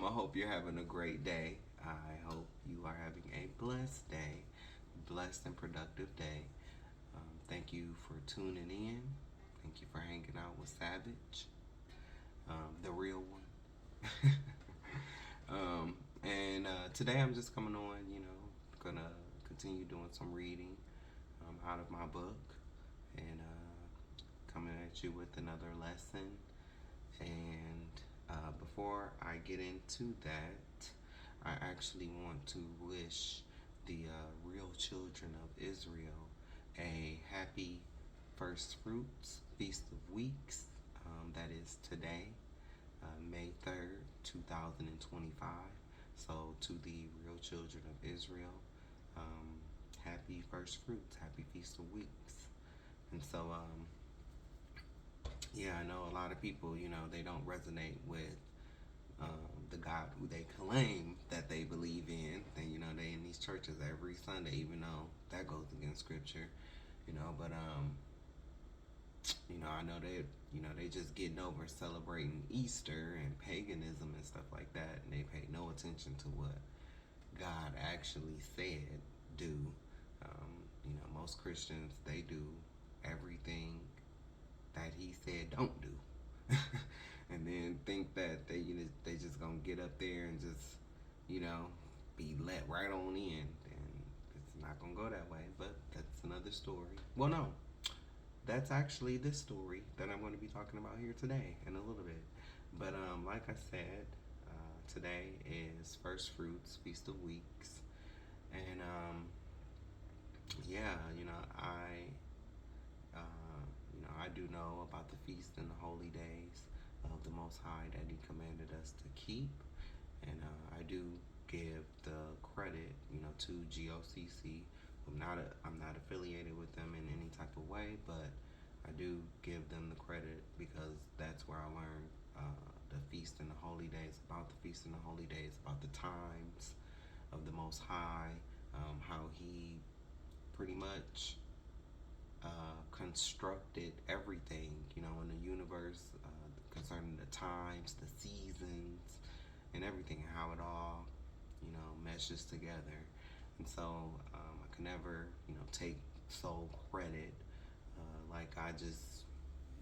I hope you're having a great day. I hope you are having a blessed day, blessed and productive day. Thank you for tuning in. Thank you for hanging out with Savage, the real one. And today I'm just coming on, gonna continue doing some reading out of my book and coming at you with another lesson. And before I get into that, I actually want to wish the real children of Israel a happy First Fruits Feast of Weeks. That is today, May 3rd, 2025. So, to the real children of Israel, um, happy First Fruits, happy Feast of Weeks. And so, yeah, I know a lot of people, they don't resonate with the God who they claim that they believe in. And, they in these churches every Sunday, even though that goes against Scripture, but, I know they just getting over celebrating Easter and paganism and stuff like that. And they pay no attention to what God actually said do. Most Christians, they do everything that he said don't do. And then think that they just gonna get up there and just you know be let right on in, and it's not gonna go that way. But that's another story. Well, no, that's actually this story that I'm going to be talking about here today in a little bit. But like I said, today is First Fruits Feast of Weeks, and yeah, I do know about the feast and the holy days of the Most High that He commanded us to keep, and I do give the credit, to GOCC. I'm not affiliated with them in any type of way, but I do give them the credit because that's where I learned the feast and the holy days, about the feast and the holy days, about the times of the Most High, how He pretty much constructed everything, in the universe concerning the times, the seasons, and everything, and how it all, meshes together. And so I can never, take sole credit like I just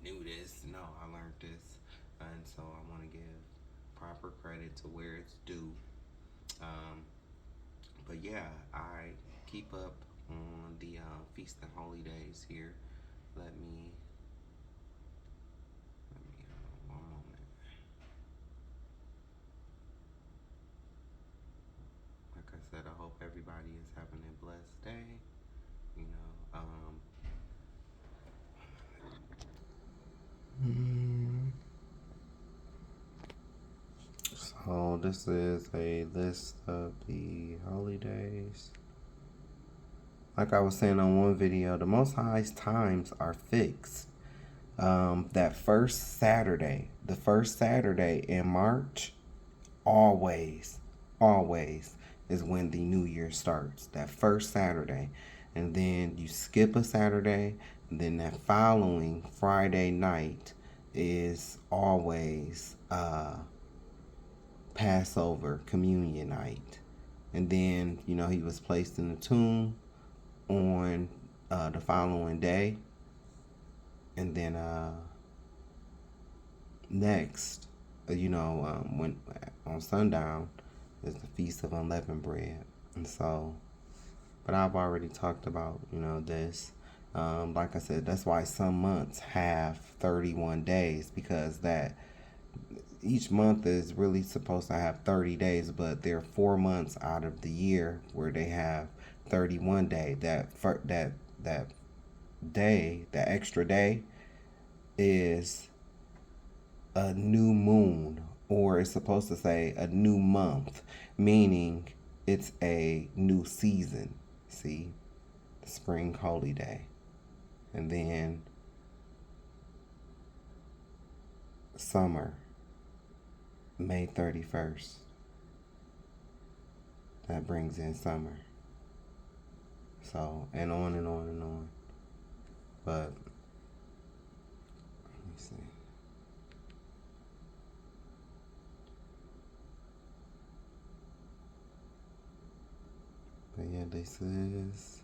knew this. No, I learned this. And so I want to give proper credit to where it's due. Um, but yeah, I keep up on the feast and holy days here. Let me, one moment. Like I said, I hope everybody is having a blessed day. You know, so this is a list of the holidays. Like I was saying on one video, the Most High's times are fixed. That the first Saturday in March, always, always is when the new year starts. That first Saturday. And then you skip a Saturday. And then that following Friday night is always Passover communion night. And then, he was placed in the tomb on the following day. And then next, when on sundown is the Feast of Unleavened Bread. And so, but I've already talked about, this. Like I said, that's why some months have 31 days, because that each month is really supposed to have 30 days, but there are 4 months out of the year where they have 31 days. That day, that extra day, is a new moon, or it's supposed to say a new month, meaning it's a new season. See, the spring holy day. And then summer, May 31st. That brings in summer. So, and on and on and on. But, let me see. this is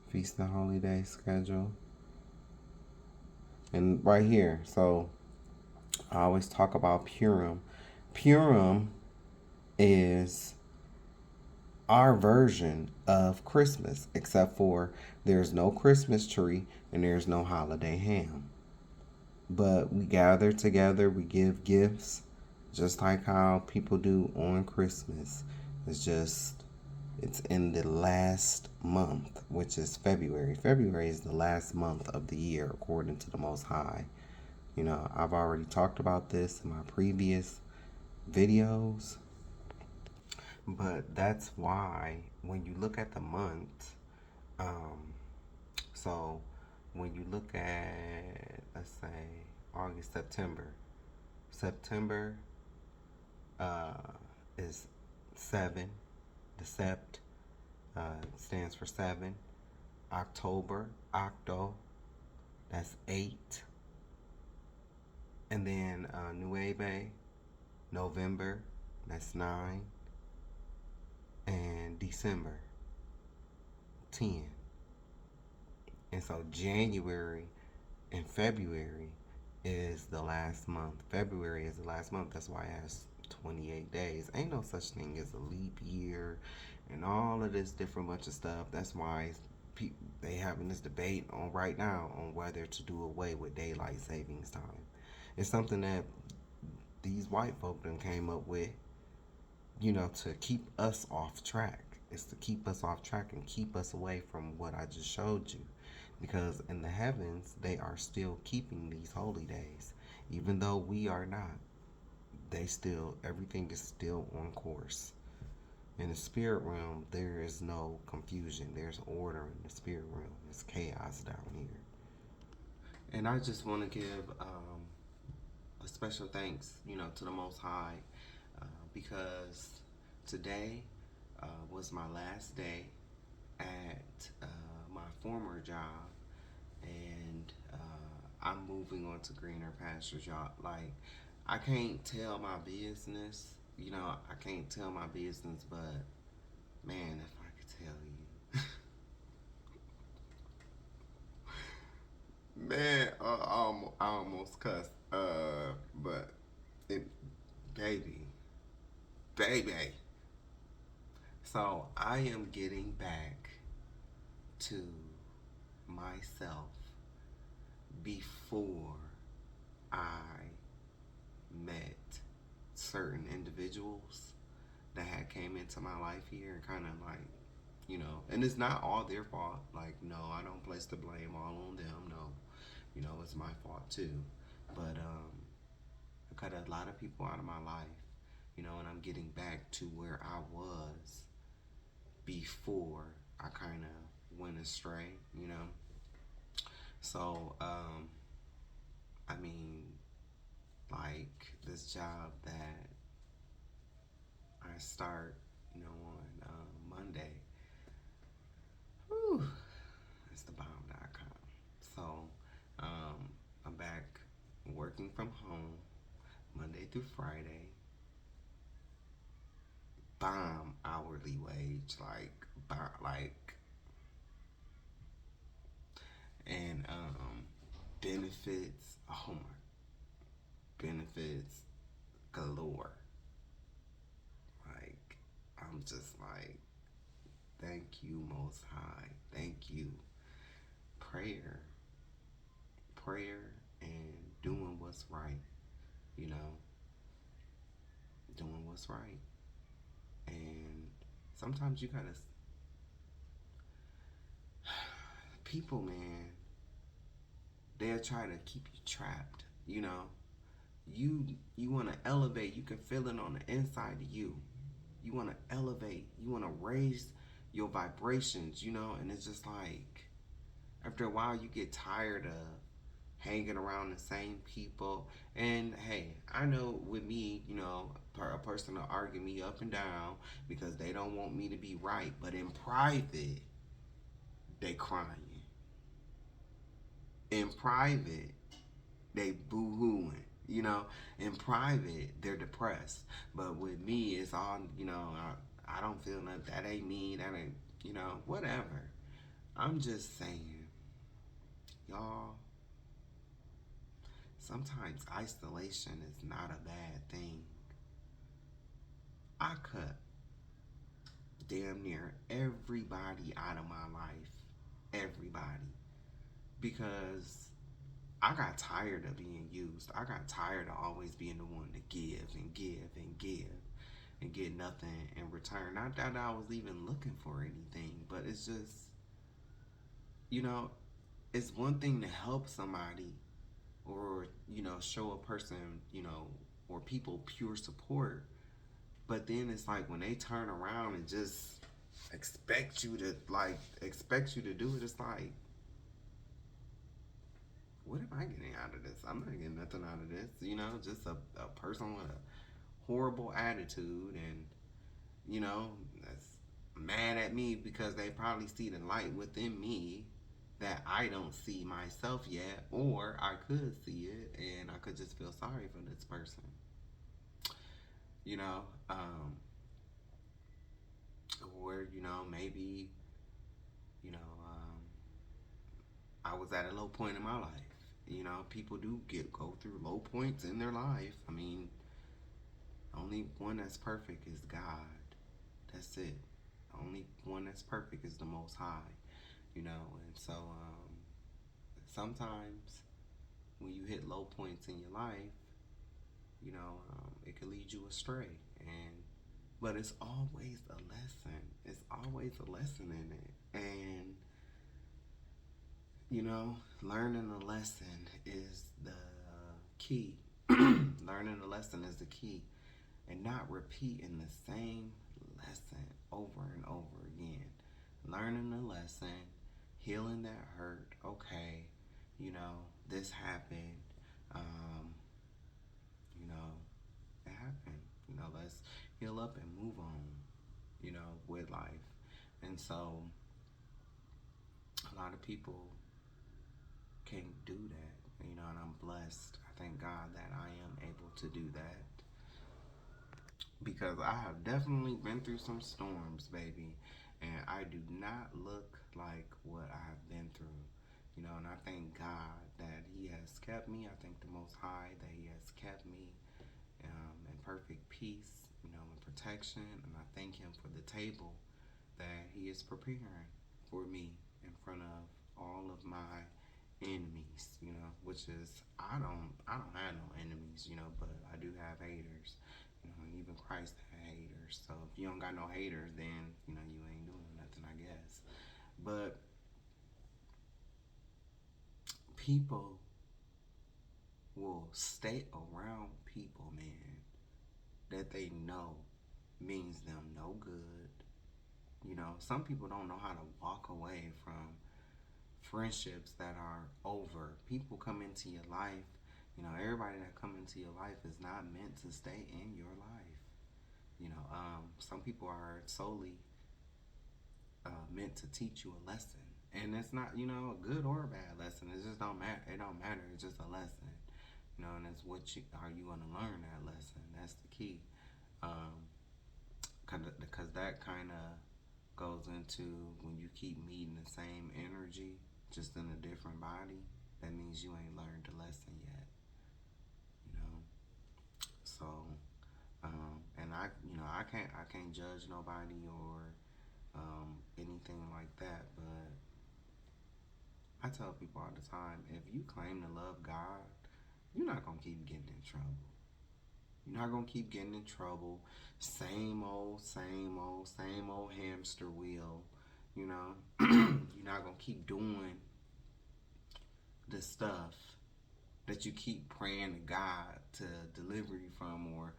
Feast and Holy Day schedule. And right here, so I always talk about Purim. Purim is our version of Christmas, except for there's no Christmas tree and there's no holiday ham. But we gather together, we give gifts, just like how people do on Christmas. It's in the last month, which is February. February is the last month of the year, according to the Most High. You know, I've already talked about this in my previous videos. But that's why when you look at the month, um, so when you look at, let's say, August, September uh, is 7. The sept stands for 7. October, octo, that's 8. And then Nueve, November, that's 9. And December, 10. And so January and February is the last month. February is the last month. That's why it has 28 days. Ain't no such thing as a leap year and all of this different bunch of stuff. That's why they having this debate on right now on whether to do away with daylight savings time. It's something that these white folk done came up with, you know, to keep us off track. It's to keep us off track and keep us away from what I just showed you. Because in the heavens, they are still keeping these holy days. Even though we are not, everything is still on course. In the spirit realm, there is no confusion. There's order in the spirit realm. There's chaos down here. And I just want to give a special thanks, you know, to the Most High, because today was my last day at my former job, and I'm moving on to greener pastures, y'all. Like, I can't tell my business, you know, I can't tell my business, but man, if I could tell you. Man, I almost cussed. But it, baby, baby. So I am getting back to myself before I met certain individuals that had came into my life here and kind of like, you know, and it's not all their fault. Like, no, I don't place the blame all on them. No, you know, it's my fault too. But I cut a lot of people out of my life, you know, and I'm getting back to where I was before I kind of went astray, you know. So, I mean, like this job that I start, you know, on Monday. Whew, it's the bomb.com. So, I'm back working from home Monday through Friday. Bomb hourly wage, and benefits. Oh my, benefits galore. Like, I'm just like, thank you, Most High. Thank you. Prayer, prayer, and doing what's right. You know, doing what's right. And sometimes you gotta, people, man, they'll try to keep you trapped. You know, you want to elevate. You can feel it on the inside of you. You want to elevate. You want to raise your vibrations. You know, and it's just like after a while you get tired of hanging around the same people. And hey, I know with me, you know, a person will argue me up and down because they don't want me to be right, but in private, they crying. In private, they boo-hooing. You know, in private, they're depressed. But with me, it's all, you know, I don't feel nothing. That ain't me. That ain't, whatever. I'm just saying, y'all, sometimes isolation is not a bad thing. I cut damn near everybody out of my life. Everybody. Because I got tired of being used. I got tired of always being the one to give and give and give and get nothing in return. Not that I was even looking for anything, but it's just, you know, it's one thing to help somebody or, show a person, or people pure support. But then it's like when they turn around and just expect you to do it, it's like, what am I getting out of this? I'm not getting nothing out of this. Just a person with a horrible attitude and, that's mad at me because they probably see the light within me that I don't see myself yet, or I could see it and I could just feel sorry for this person. You know, um, or, maybe, you know, um, I was at a low point in my life. People do go through low points in their life. I mean, only one that's perfect is God. That's it. The only one that's perfect is the Most High. And so sometimes when you hit low points in your life, it can lead you astray. But it's always a lesson. It's always a lesson in it. And learning a lesson is the key. Learning a lesson is the key. And not repeating the same lesson over and over again. Learning a lesson, healing that hurt. Okay, this happened. Um, it happened. Let's heal up and move on, with life. And so a lot of people can't do that, and I'm blessed. I thank God that I am able to do that because I have definitely been through some storms, baby, and I do not look like what I have been through. And I thank God that He has kept me. I thank the Most High that He has kept me in perfect peace, and protection. And I thank Him for the table that He is preparing for me in front of all of my enemies, which is I don't have no enemies, but I do have haters. Even Christ had haters. So if you don't got no haters, then you ain't doing nothing, I guess. But people will stay around people, man, that they know means them no good. Some people don't know how to walk away from friendships that are over. People come into your life. Everybody that come into your life is not meant to stay in your life. Some people are solely meant to teach you a lesson, and it's not a good or a bad lesson. It just don't matter. It don't matter. It's just a lesson. And it's are you going to learn that lesson? That's the key. Because that kind of goes into when you keep meeting the same energy, just in a different body. That means you ain't learned the lesson yet. So, and I can't judge nobody or anything like that. But I tell people all the time, if you claim to love God, you're not gonna keep getting in trouble. You're not gonna keep getting in trouble. Same old, same old, same old hamster wheel. You're not gonna keep doing the stuff that you keep praying to God to deliver you from, or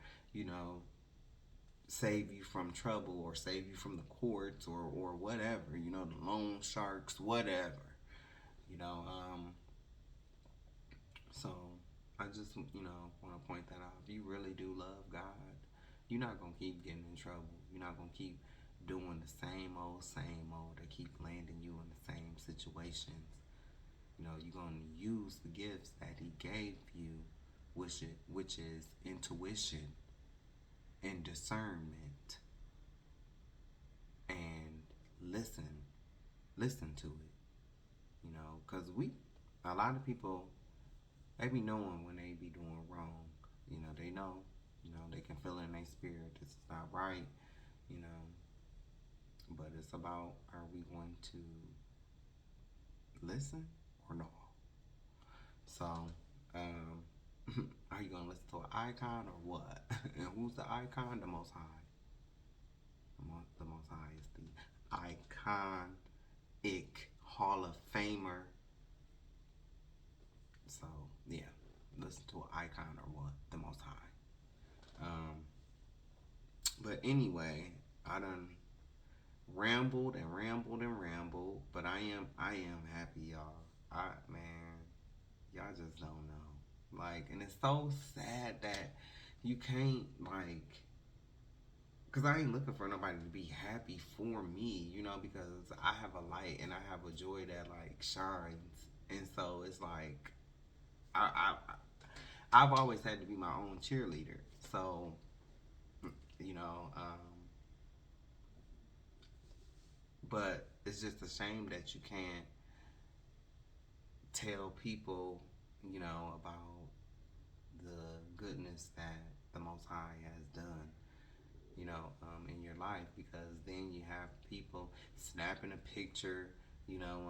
save you from trouble, or save you from the courts, or whatever. The loan sharks, whatever. You know, um, so I just want to point that out. If you really do love God, you're not gonna keep getting in trouble. You're not gonna keep doing the same old, that keep landing you in the same situations. You're gonna use the gifts that He gave you, which is intuition and discernment. and listen to it, you know, because a lot of people, they be knowing when they be doing wrong, you know, they know, you know, they can feel it in their spirit, this is not right, you know, but it's about, are we going to listen or no? So, are you going to listen to an icon or what? And who's the icon? The Most High. The Most High is the iconic Hall of Famer. So, yeah, listen to an icon or what? The Most High. But anyway, I done rambled and rambled and rambled, but I am happy, y'all. Man, y'all just don't know. Like, and it's so sad that you can't, like, because I ain't looking for nobody to be happy for me, you know, because I have a light and I have a joy that, like, shines. And so it's like, I've always had to be my own cheerleader. So, you know, but it's just a shame that you can't tell people, you know, about the goodness that the Most High has done, you know, in your life, because then you have people snapping a picture, you know,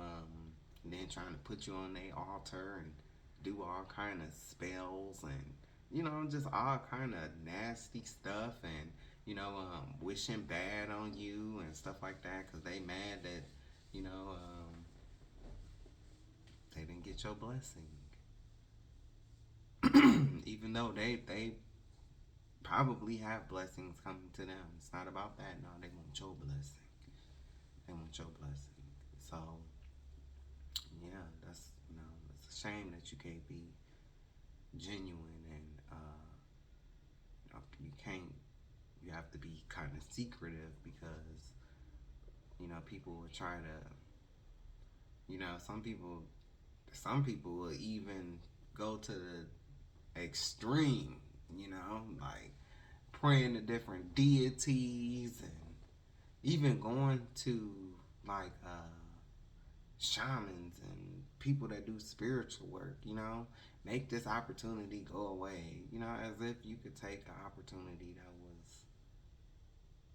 and then trying to put you on their altar and do all kind of spells and, you know, just all kind of nasty stuff, and, you know, wishing bad on you and stuff like that because they mad that, you know, they didn't get your blessing. Even though they probably have blessings coming to them. It's not about that. No, they want your blessing. They want your blessing. So, yeah, that's, you know, it's a shame that you can't be genuine, and you know, you can't. You have to be kind of secretive because, you know, people will try to, you know, some people will even go to the extreme, you know, like praying to different deities and even going to like shamans and people that do spiritual work, you know, make this opportunity go away, you know, as if you could take an opportunity that was,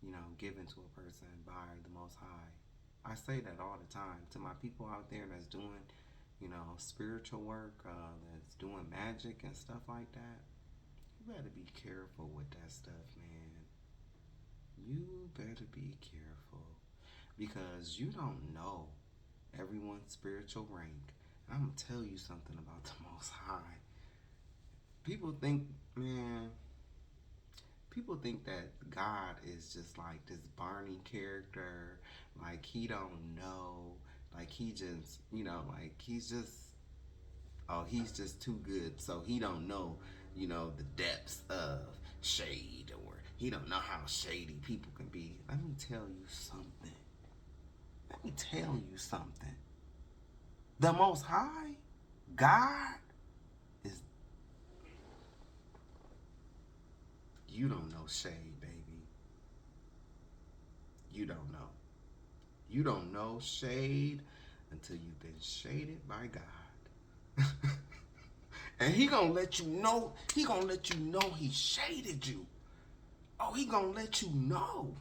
you know, given to a person by the Most High. I say that all the time to my people out there that's doing, you know, spiritual work, that's doing magic and stuff like that. You better be careful with that stuff, man. You better be careful because you don't know everyone's spiritual rank. I'm gonna tell you something about the Most High. People think, man, people think that God is just like this Barney character, like he don't know, like he just, you know, like he's just, oh, he's just too good, so he don't know, you know, the depths of shade, or he don't know how shady people can be. Let me tell you something. Let me tell you something. The Most High, God, is, you don't know shade, baby. You don't know. You don't know shade until you've been shaded by God. And he gonna let you know, he shaded you. Oh, he gonna let you know.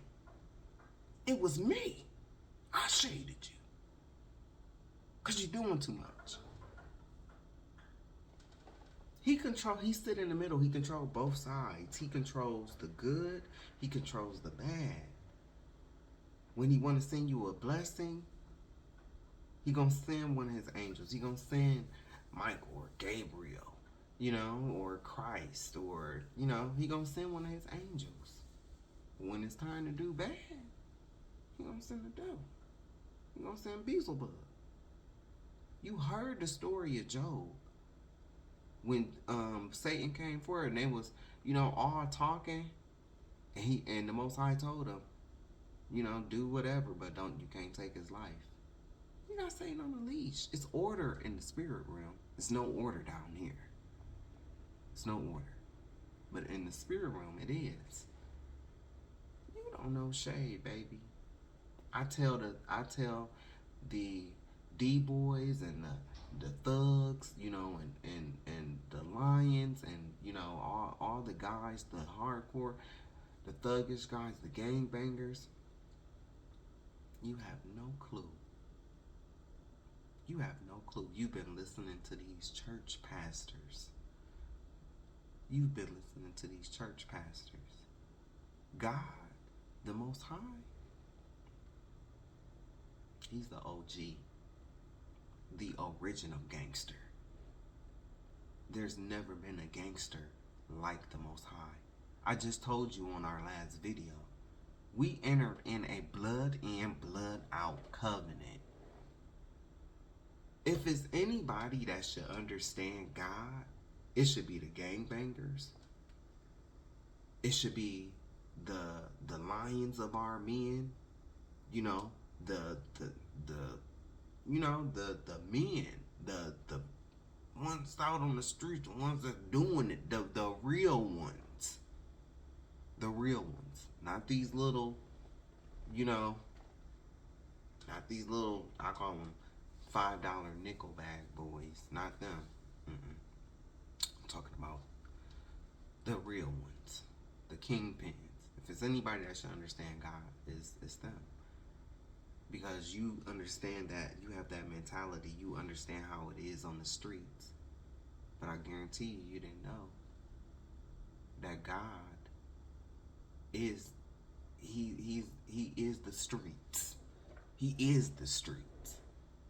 It was me. I shaded you. Cause you're doing too much. He sit in the middle. He controls both sides. He controls the good. He controls the bad. When he want to send you a blessing, he gonna send one of his angels. He gonna send Michael or Gabriel, you know, or Christ, or, you know, he gonna send one of his angels. When it's time to do bad, he gonna send the devil. He gonna send Beelzebub. You heard the story of Job when Satan came forward and they was, you know, all talking, and the Most High told him, you know, do whatever, but you can't take his life. You're not Satan on a leash. It's order in the spirit realm. It's no order down here. It's no order. But in the spirit realm, it is. You don't know shade, baby. I tell the D boys and the thugs, you know, and the lions, and you know, all the guys, the hardcore, the thuggish guys, the gang bangers. You have no clue. You have no clue. You've been listening to these church pastors. You've been listening to these church pastors. God, the Most High, He's the OG, the original gangster. There's never been a gangster like the Most High. I just told you on our last video, we entered in a blood in, blood out covenant. If it's anybody that should understand God, it should be the gangbangers. It should be the lions of our men, you know, the you know, the men, the ones out on the street, the ones that doing it, the real ones. The real ones. Not these little, you know, not these little, I call them $5 nickel bag boys. Not them. Mm-mm. I'm talking about the real ones. The kingpins. If it's anybody that should understand God, it's them. Because you understand that, you have that mentality, you understand how it is on the streets. But I guarantee you, you didn't know that God is, he is the streets. He is the streets.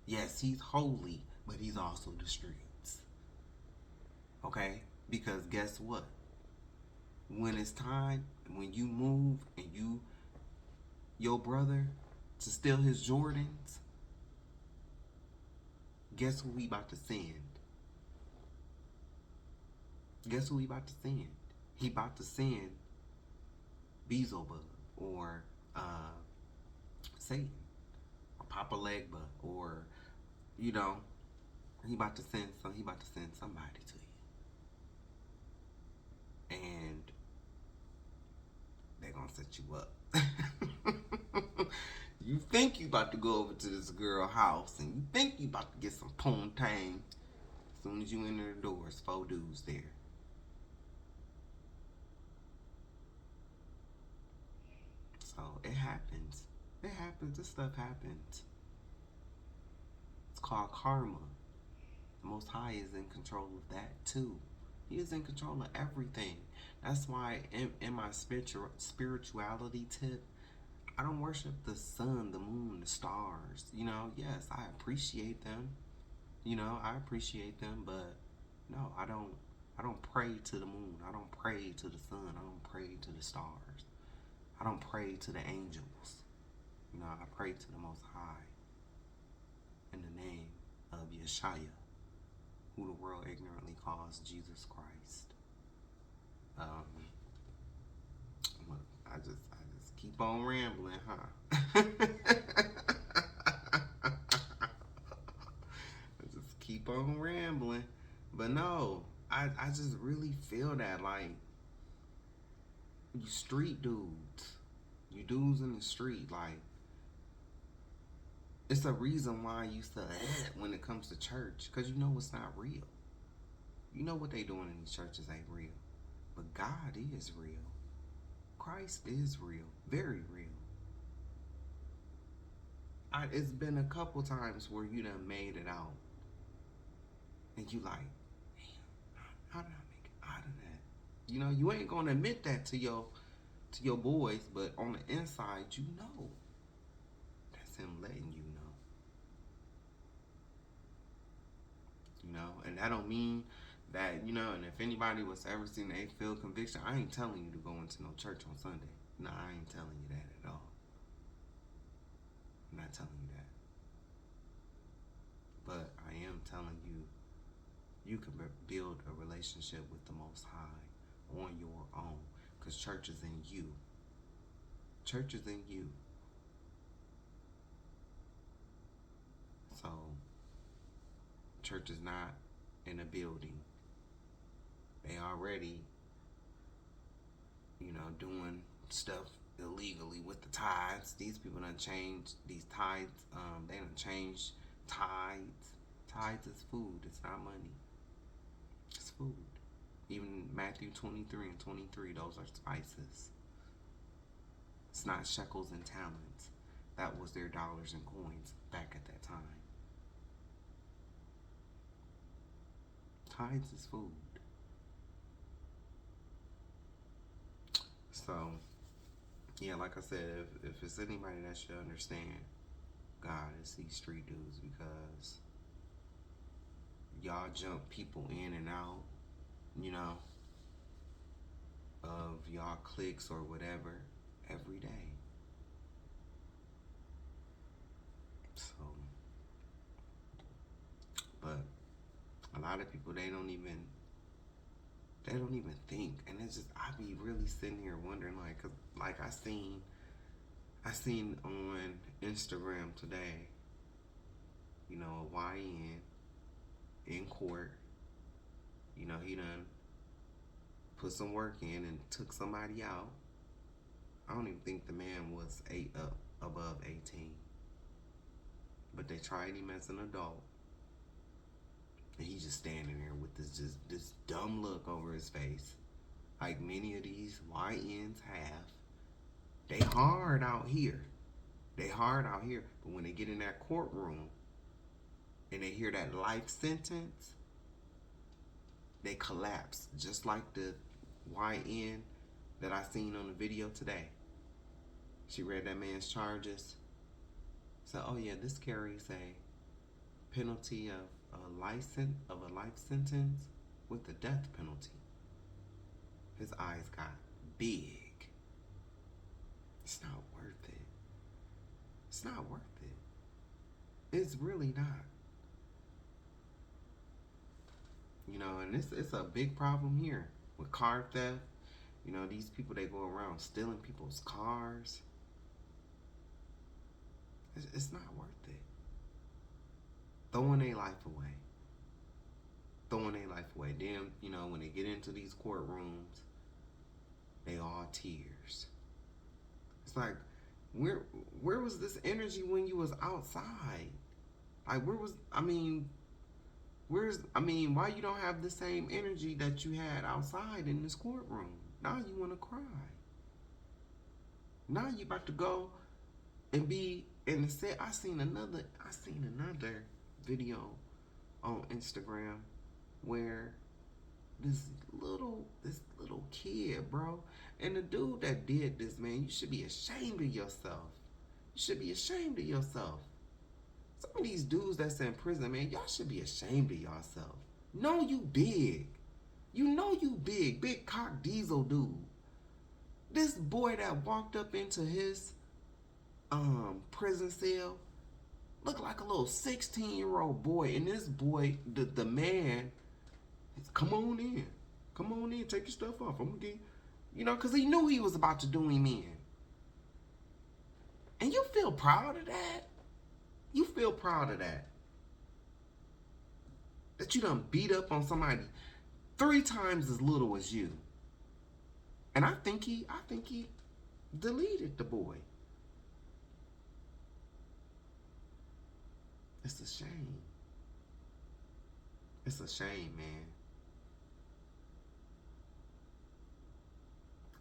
Yes, He's holy, but He's also the streets. Okay? Because guess what? When it's time, when you move and your brother to steal his Jordans, guess who we about to send? Guess who he about to send? He about to send Beelzebub or Satan or Papa Legba, or you know, he about to send somebody to you, and they're gonna set you up. You think you about to go over to this girl house, and you think you about to get some poontang. As soon as you enter the doors, 4 dudes there. So it happens. It happens. This stuff happens. It's called karma. The Most High is in control of that too. He is in control of everything. That's why in my spirituality tip, I don't worship the sun, the moon, the stars. You know, yes, I appreciate them. You know, I appreciate them, but no, I don't pray to the moon. I don't pray to the sun. I don't pray to the stars. I don't pray to the angels. You know, I pray to the Most High in the name of Yeshaya, who the world ignorantly calls Jesus Christ. I just keep on rambling, huh? I just keep on rambling. But no, I just really feel that, like, you street dudes, you dudes in the street, like, it's a reason why you still when it comes to church, because you know it's not real. You know what they doing in these churches ain't real. But God is real. Christ is real. Very real. It's been a couple times where you done made it out. And you like, damn, how did I make it out of that? You know, you ain't gonna admit that to your boys, but on the inside, you know. That's Him letting you know. You know, and that don't mean that, you know, and if anybody was to ever seen they feel conviction, I ain't telling you to go into no church on Sunday. No, I ain't telling you that at all. I'm not telling you that. But I am telling you, you can build a relationship with the Most High on your own, because church is in you. Church is in you. So, church is not in a building. They already, you know, doing stuff illegally with the tithes. These people done changed these tithes. They done changed tithes. Tithes is food. It's not money. It's food. Even Matthew 23 and 23, those are spices. It's not shekels and talents. That was their dollars and coins back at that time. Tithes is food. So, yeah, like I said, if it's anybody that should understand God, it's these street dudes, because y'all jump people in and out, you know, of y'all cliques or whatever every day. So, but a lot of people, they don't even think, and it's just, I be really sitting here wondering, like, 'cause, like, I seen on Instagram today, you know, a YN in court, you know, he done put some work in and took somebody out. I don't even think the man was above 18, but they tried him as an adult, and he's just standing there with this dumb look over his face, like many of these YNs have. They hard out here. But when they get in that courtroom and they hear that life sentence, they collapse, just like the YN that I seen on the video today. She read that man's charges. So, oh yeah, this carries a penalty of a life sentence with a death penalty. His eyes got big. It's not worth it. It's not worth it. It's really not. You know, and it's a big problem here with car theft. You know, these people, they go around stealing people's cars. It's not worth it. Throwing their life away. Then, you know, when they get into these courtrooms, they all tears. It's like, where was this energy when you was outside? Like, why you don't have the same energy that you had outside in this courtroom? Now you want to cry. Now you about to go and be in the set. I seen another video on Instagram where this little kid, bro, and the dude that did this, man, you should be ashamed of yourself. You should be ashamed of yourself. Some of these dudes that's in prison, man, y'all should be ashamed of yourself. Know you big. You know you big cock diesel dude. This boy that walked up into his prison cell looked like a little 16-year-old boy, and this boy, the man, come on in, take your stuff off. I'm gonna get, you know, because he knew he was about to do him in. And you feel proud of that? You feel proud of that? That you done beat up on somebody 3 times as little as you. And I think he deleted the boy. It's a shame. It's a shame, man.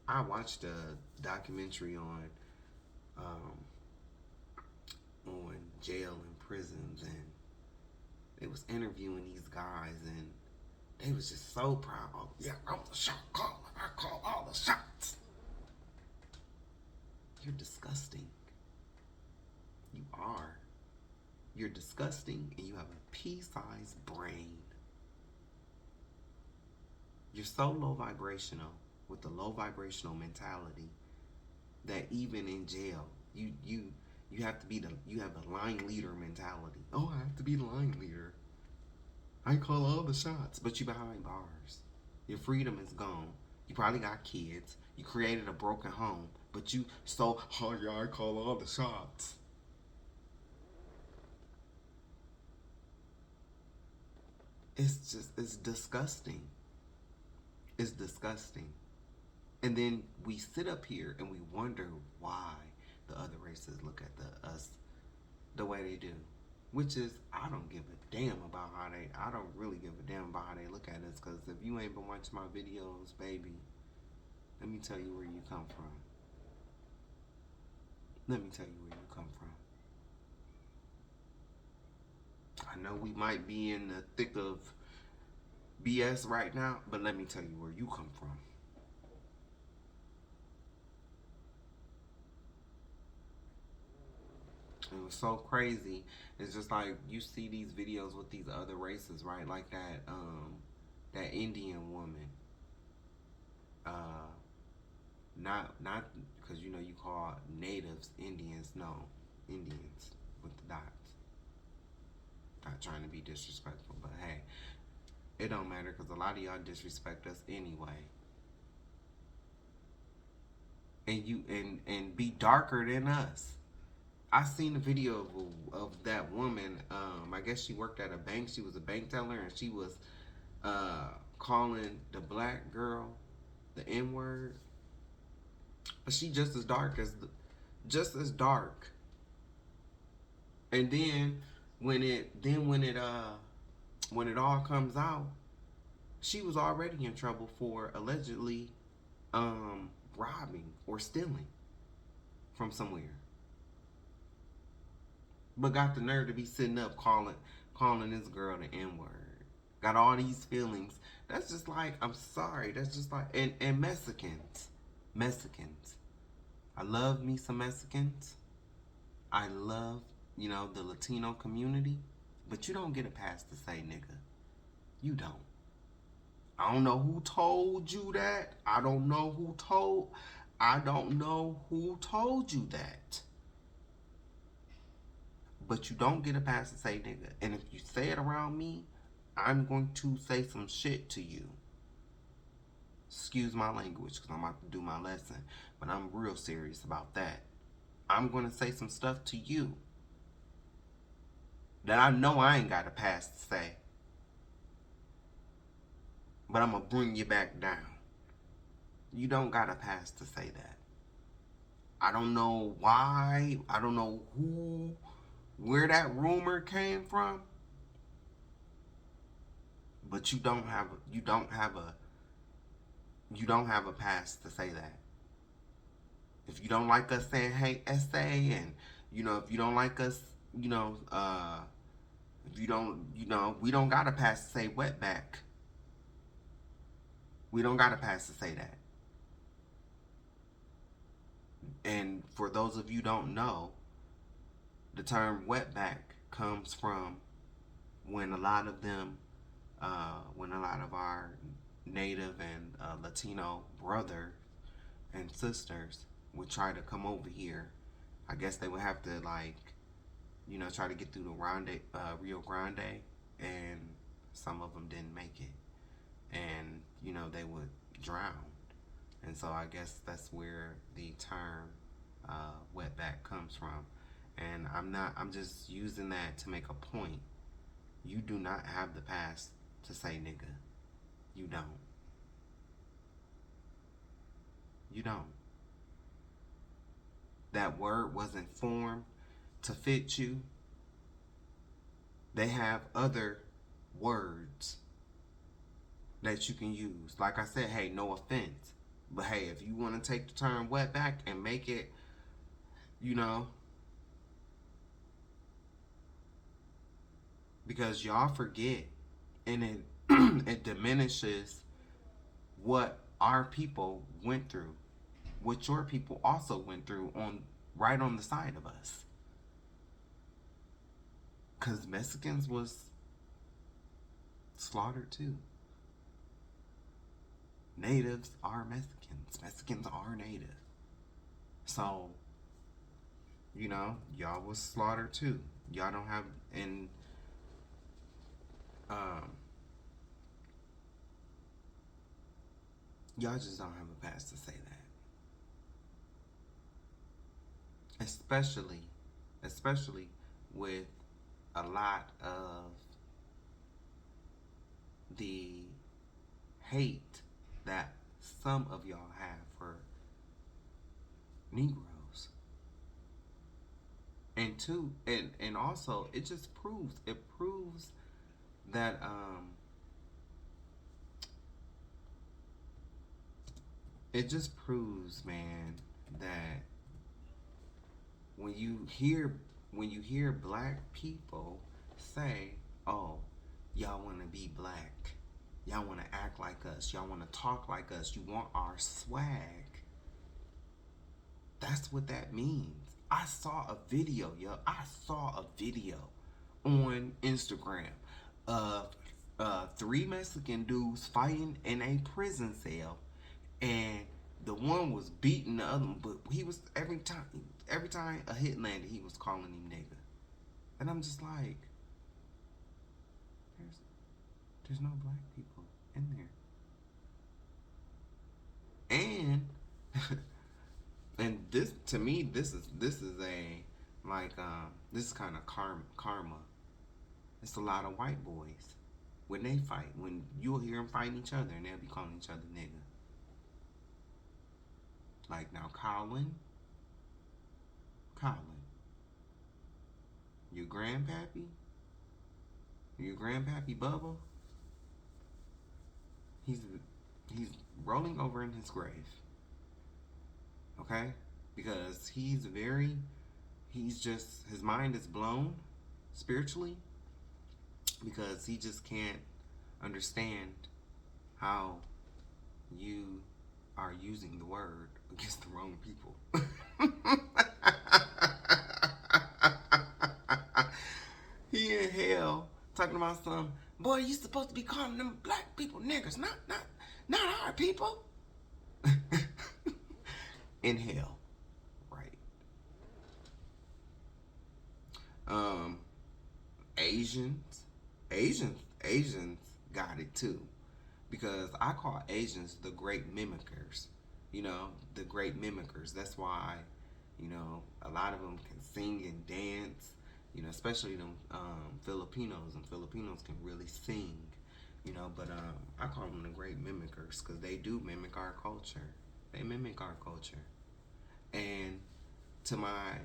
I watched a documentary on jail and prisons, and they was interviewing these guys, and they was just so proud. Oh, yeah, I'm the shot caller. I call all the shots. You're disgusting. You are. You're disgusting, and you have a pea-sized brain. You're so low vibrational, with the low vibrational mentality, that even in jail, you have the line leader mentality. Oh, I have to be the line leader. I call all the shots, but you behind bars. Your freedom is gone. You probably got kids. You created a broken home, but you so, oh yeah, I call all the shots. It's disgusting. It's disgusting. And then we sit up here and we wonder why the other races look at us the way they do. Which is, I don't give a damn about how they, I don't really give a damn about how they look at us. Because if you ain't been watching my videos, baby, let me tell you where you come from. Let me tell you where you come from. I know we might be in the thick of BS right now, but let me tell you where you come from. It was so crazy. It's just like you see these videos with these other races, right? Like that Indian woman. Not because you know you call natives Indians. No, Indians with the dots. Not trying to be disrespectful, but hey, it don't matter because a lot of y'all disrespect us anyway. And you and be darker than us. I seen a video of that woman. I guess she worked at a bank. She was a bank teller, and she was calling the black girl the N word. But she just as dark as just as dark. And then when it all comes out, she was already in trouble for allegedly robbing or stealing from somewhere. But got the nerve to be sitting up calling this girl the N-word. Got all these feelings. That's just like, I'm sorry. That's just like, and Mexicans. I love me some Mexicans. I love, you know, the Latino community. But you don't get a pass to say nigga. You don't. I don't know who told you that. I don't know who told you that. But you don't get a pass to say nigga. And if you say it around me, I'm going to say some shit to you. Excuse my language because I'm about to do my lesson. But I'm real serious about that. I'm going to say some stuff to you that I know I ain't got a pass to say. But I'm going to bring you back down. You don't got a pass to say that. I don't know why. I don't know where that rumor came from. But you don't have a pass to say that. If you don't like us saying hey SA, and you know, if you don't like us, you know, if you don't, you know, we don't got a pass to say wetback. We don't got a pass to say that. And for those of you who don't know, the term wetback comes from when a lot of our Native and Latino brothers and sisters would try to come over here. I guess they would have to, like, you know, try to get through the Rio Grande, and some of them didn't make it. And, you know, they would drown. And so I guess that's where the term wetback comes from. And I'm just using that to make a point. You do not have the pass to say nigga. You don't. You don't. That word wasn't formed to fit you. They have other words that you can use. Like I said, hey, no offense. But hey, if you want to take the term wetback and make it, you know, because y'all forget, and it it diminishes what our people went through, what your people also went through right on the side of us. Because Mexicans was slaughtered too. Natives are Mexicans. Mexicans are native. So, you know, y'all was slaughtered too. Y'all don't have, and y'all just don't have a pass to say that. Especially with a lot of the hate that some of y'all have Negros. And two, and also it proves that it just proves, man, that when you hear black people say, "Oh, y'all want to be black, y'all want to act like us, y'all want to talk like us, you want our swag," that's what that means. I saw a video, yo. I saw a video on Instagram of three Mexican dudes fighting in a prison cell, and the one was beating the other one, but he was every time a hit landed, he was calling him nigga, and I'm just like, there's there's no black people in there, and and this to me, this is a like this is kind of karma. It's a lot of white boys when they fight, when you'll hear them fighting each other, and they'll be calling each other nigga. Like now, Colin, your grandpappy, Bubba, he's he's rolling over in his grave. Okay, because he's just his mind is blown spiritually because he just can't understand how you are using the word against the wrong people. He in hell talking about some boy. You supposed to be calling them black people niggers, not our people. In hell, right? Um, Asians, Asians got it too, because I call Asians the great mimickers. You know, the great mimickers. That's why, a lot of them can sing and dance. Especially them Filipinos, and Filipinos can really sing. But I call them the great mimickers because they do mimic our culture. They mimic our culture. And to my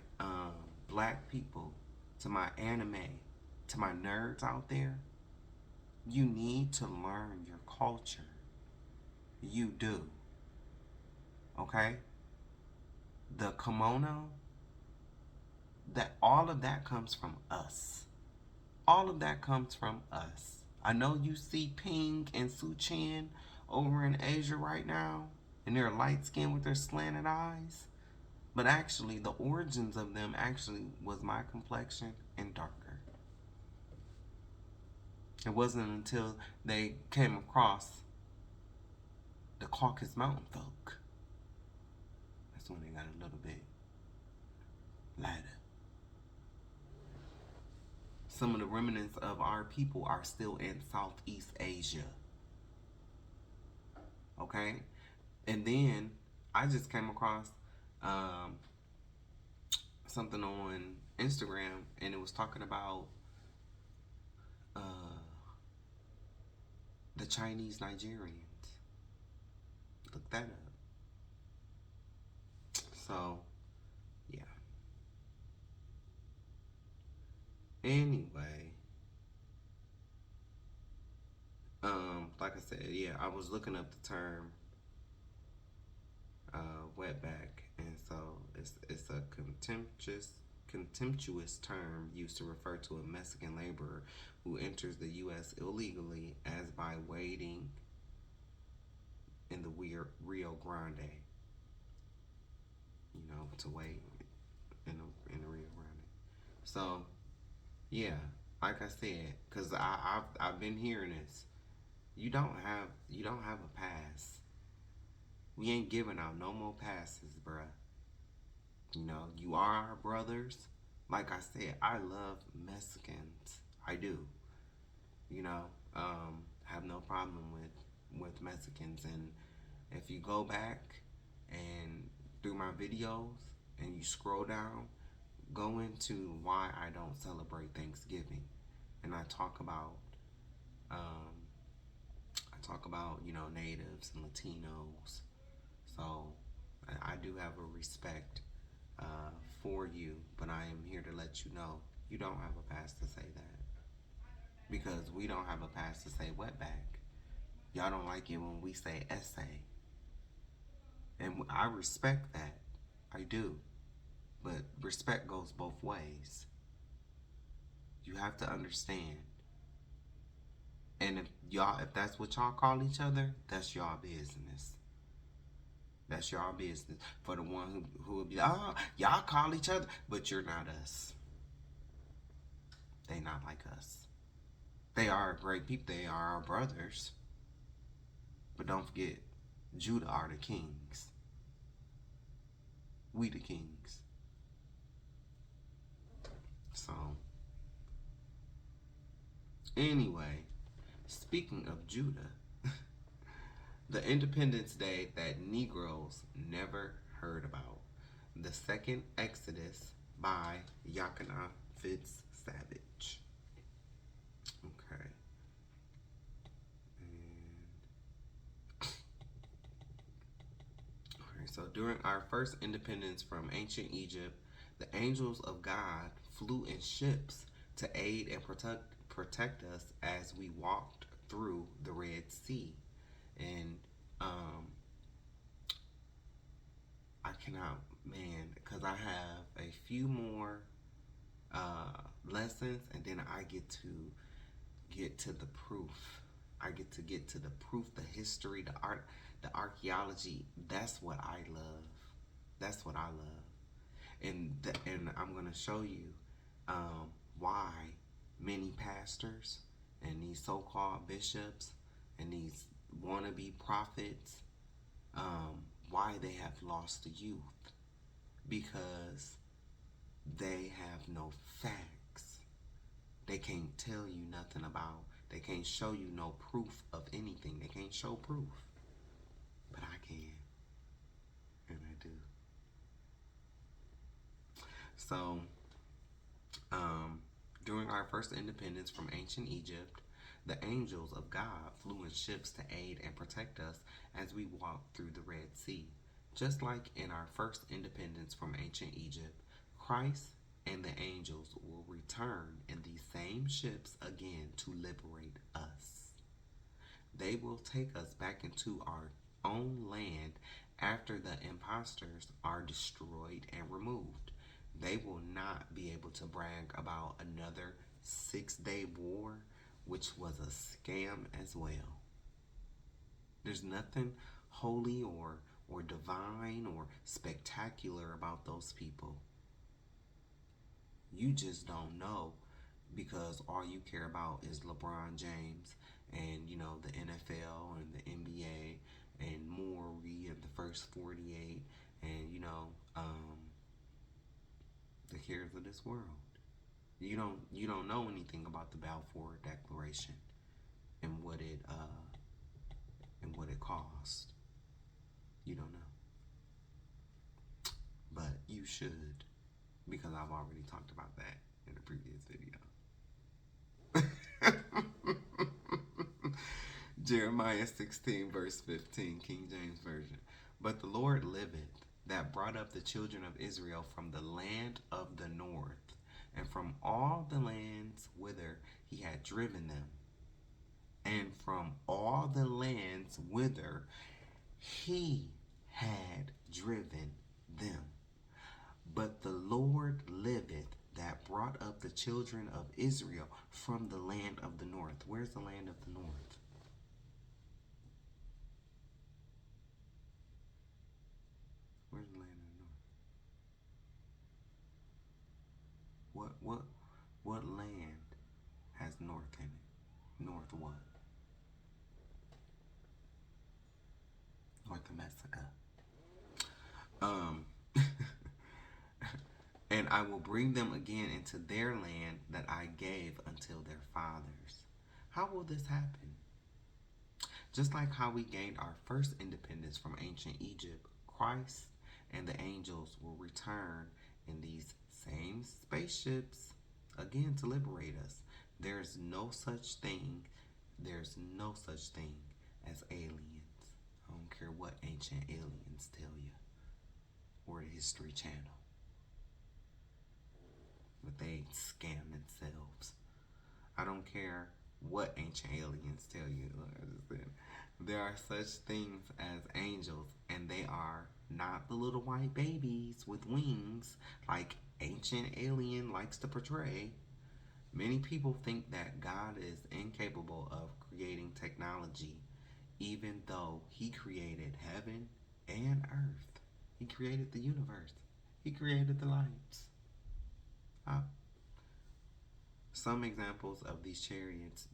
black people, to my anime, to my nerds out there, you need to learn your culture. You do. Okay? The kimono, that all of that comes from us. All of that comes from us. I know you see Ping and Su Chan over in Asia right now, and they're light skinned with their slanted eyes. But actually, the origins of them actually was my complexion and darker. It wasn't until they came across the Caucasus Mountain folk. That's when they got a little bit lighter. Some of the remnants of our people are still in Southeast Asia. Okay? And then I just came across something on Instagram, and it was talking about uh, the Chinese Nigerians. Look that up. So, yeah. Anyway, like I said, yeah, I was looking up the term wetback, and so it's a contemptuous term used to refer to a Mexican laborer who enters the U.S. illegally as by wading in the Rio Grande. To wade in the Rio Grande. So yeah, like I said, because I've been hearing this. You don't have a pass. We ain't giving out no more passes, bruh. You are our brothers. Like I said, I love Mexicans. I do. You know, have no problem with Mexicans. And if you go back and through my videos and you scroll down, go into why I don't celebrate Thanksgiving, and I talk about natives and Latinos. So I do have a respect for you, but I am here to let you know you don't have a pass to say that. Because we don't have a pass to say wetback. Y'all don't like it when we say essay. And I respect that. I do. But respect goes both ways. You have to understand. And if that's what y'all call each other, that's y'all business. That's y'all business. For the one who will be, oh, y'all call each other, but you're not us. They not like us. They are great people. They are our brothers. But don't forget, Judah are the kings. We the kings. So, anyway, speaking of Judah, the Independence Day that Negroes never heard about. The Second Exodus by Yakana Fitz Savage. Okay. Alright, so during our first independence from ancient Egypt, the angels of God flew in ships to aid and protect us as we walked through the Red Sea. And I cannot, man, because I have a few more lessons, and then I get to the proof. I get to the proof, the history, the art, the archaeology. That's what I love. That's what I love. And I'm gonna show you why many pastors and these so-called bishops and these wannabe prophets, why they have lost the youth. Because they have no facts. They can't tell you nothing about, they can't show you no proof of anything. They can't show proof. But I can. And I do. So, during our first independence from ancient Egypt, the angels of God flew in ships to aid and protect us as we walked through the Red Sea. Just like in our first independence from ancient Egypt, Christ and the angels will return in these same ships again to liberate us. They will take us back into our own land after the impostors are destroyed and removed. They will not be able to brag about another 6-day war, which was a scam as well. There's nothing holy or divine or spectacular about those people. You just don't know, because all you care about is LeBron James and, you know, the NFL and the NBA and Maury and the first 48 and, you know, the cares of this world. You don't know anything about the Balfour Declaration and what it caused. You don't know. But you should, because I've already talked about that in a previous video. Jeremiah 16 verse 15, King James Version. But the Lord liveth, that brought up the children of Israel from the land of the north, and from all the lands whither he had driven them, and from all the lands whither he had driven them. But the Lord liveth, that brought up the children of Israel from the land of the north. Where's the land of the north? Where's the land of the north? What land has north in it? North what? North America. And I will bring them again into their land that I gave until their fathers. How will this happen? Just like how we gained our first independence from ancient Egypt, Christ and the angels will return in these same spaceships again to liberate us. There's no such thing as aliens. I don't care what ancient aliens tell you. or the History Channel. But they scam themselves. I don't care what ancient aliens tell you. There are such things as angels, and they are not the little white babies with wings like ancient alien likes to portray. Many people think that God is incapable of creating technology, even though He created heaven and earth. He created the universe. He created the lights. Some examples of these chariots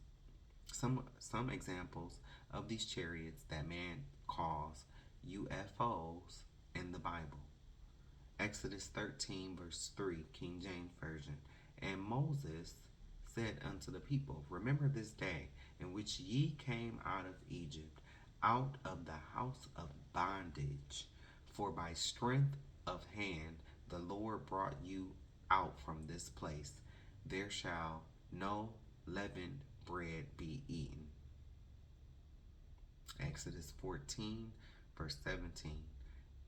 some examples of these chariots that man calls UFOs in the Bible. Exodus 13 verse 3, King James Version. And Moses said unto the people, remember this day in which ye came out of Egypt, out of the house of bondage. For by strength of hand the Lord brought you out from this place. There shall no leavened bread be eaten. Exodus 14 verse 17.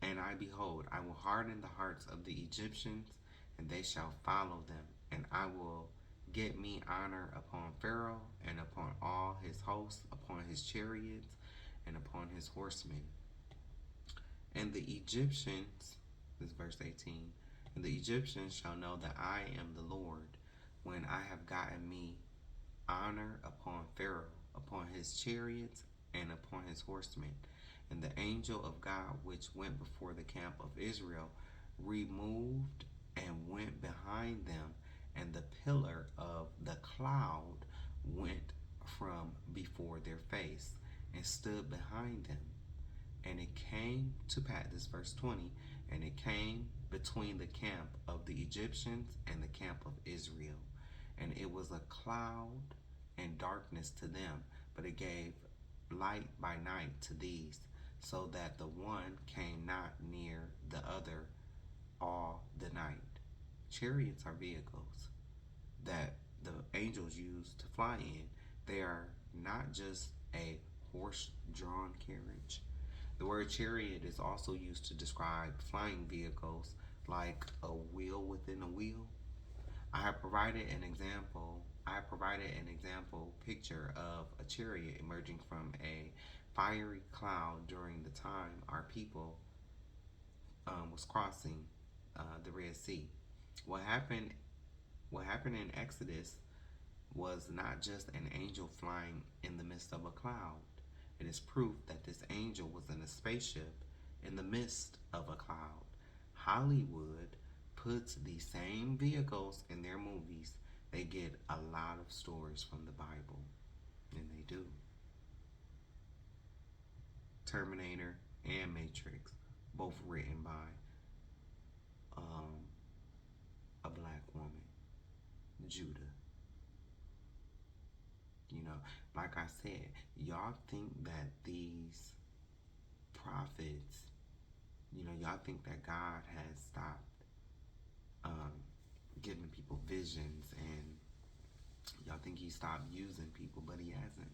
And I behold, I will harden the hearts of the Egyptians, and they shall follow them, and I will get me honor upon Pharaoh and upon all his hosts, upon his chariots and upon his horsemen. And the Egyptians, this is verse 18, and the Egyptians shall know that I am the Lord, when I have gotten me honor upon Pharaoh, upon his chariots and upon his horsemen. And the angel of God which went before the camp of Israel removed and went behind them, and the pillar of the cloud went from before their face and stood behind them. And it came to pass, this verse 20, and it came between the camp of the Egyptians and the camp of Israel. And it was a cloud and darkness to them, but it gave light by night to these, so that the one came not near the other all the night. Chariots are vehicles that the angels use to fly in. They are not just a horse-drawn carriage. The word chariot is also used to describe flying vehicles like a wheel within a wheel. I have provided an example picture of a chariot emerging from a fiery cloud during the time our people was crossing the Red Sea. What happened in Exodus was not just an angel flying in the midst of a cloud. It is proof that this angel was in a spaceship in the midst of a cloud. Hollywood puts these same vehicles in their movies. They get a lot of stories from the Bible, and they do. Terminator and Matrix, both written by a black woman, Judah. You know, like I said, y'all think that these prophets, y'all think that God has stopped giving people visions, and y'all think he stopped using people, but he hasn't.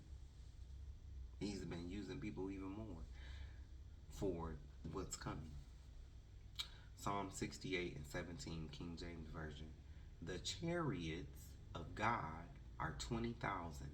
He's been using people even more for what's coming. Psalm 68 and 17, King James Version. The chariots of God are 20,000,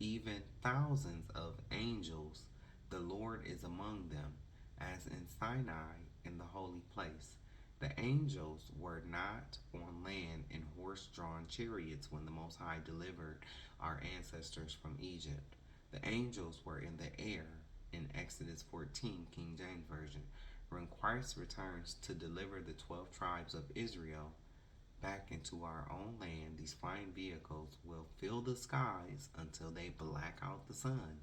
even thousands of angels. The Lord is among them, as in Sinai in the holy place. The angels were not on land in horse-drawn chariots when the Most High delivered our ancestors from Egypt. The angels were in the air in Exodus 14, King James Version. When Christ returns to deliver the 12 tribes of Israel back into our own land, these flying vehicles will fill the skies until they black out the sun.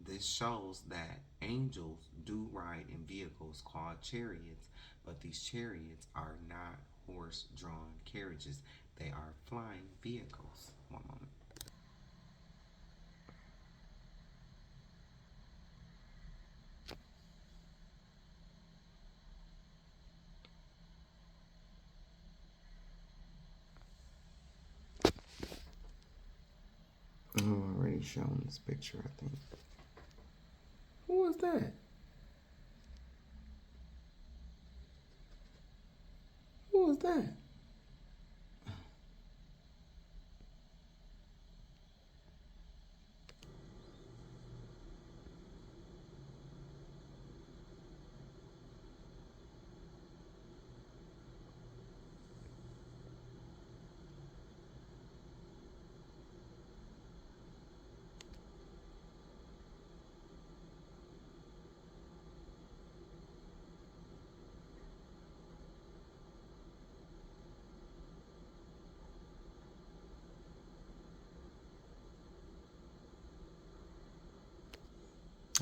This shows that angels do ride in vehicles called chariots, but these chariots are not horse-drawn carriages. They are flying vehicles. One moment. I've already shown this picture, I think. Who was that? What was that?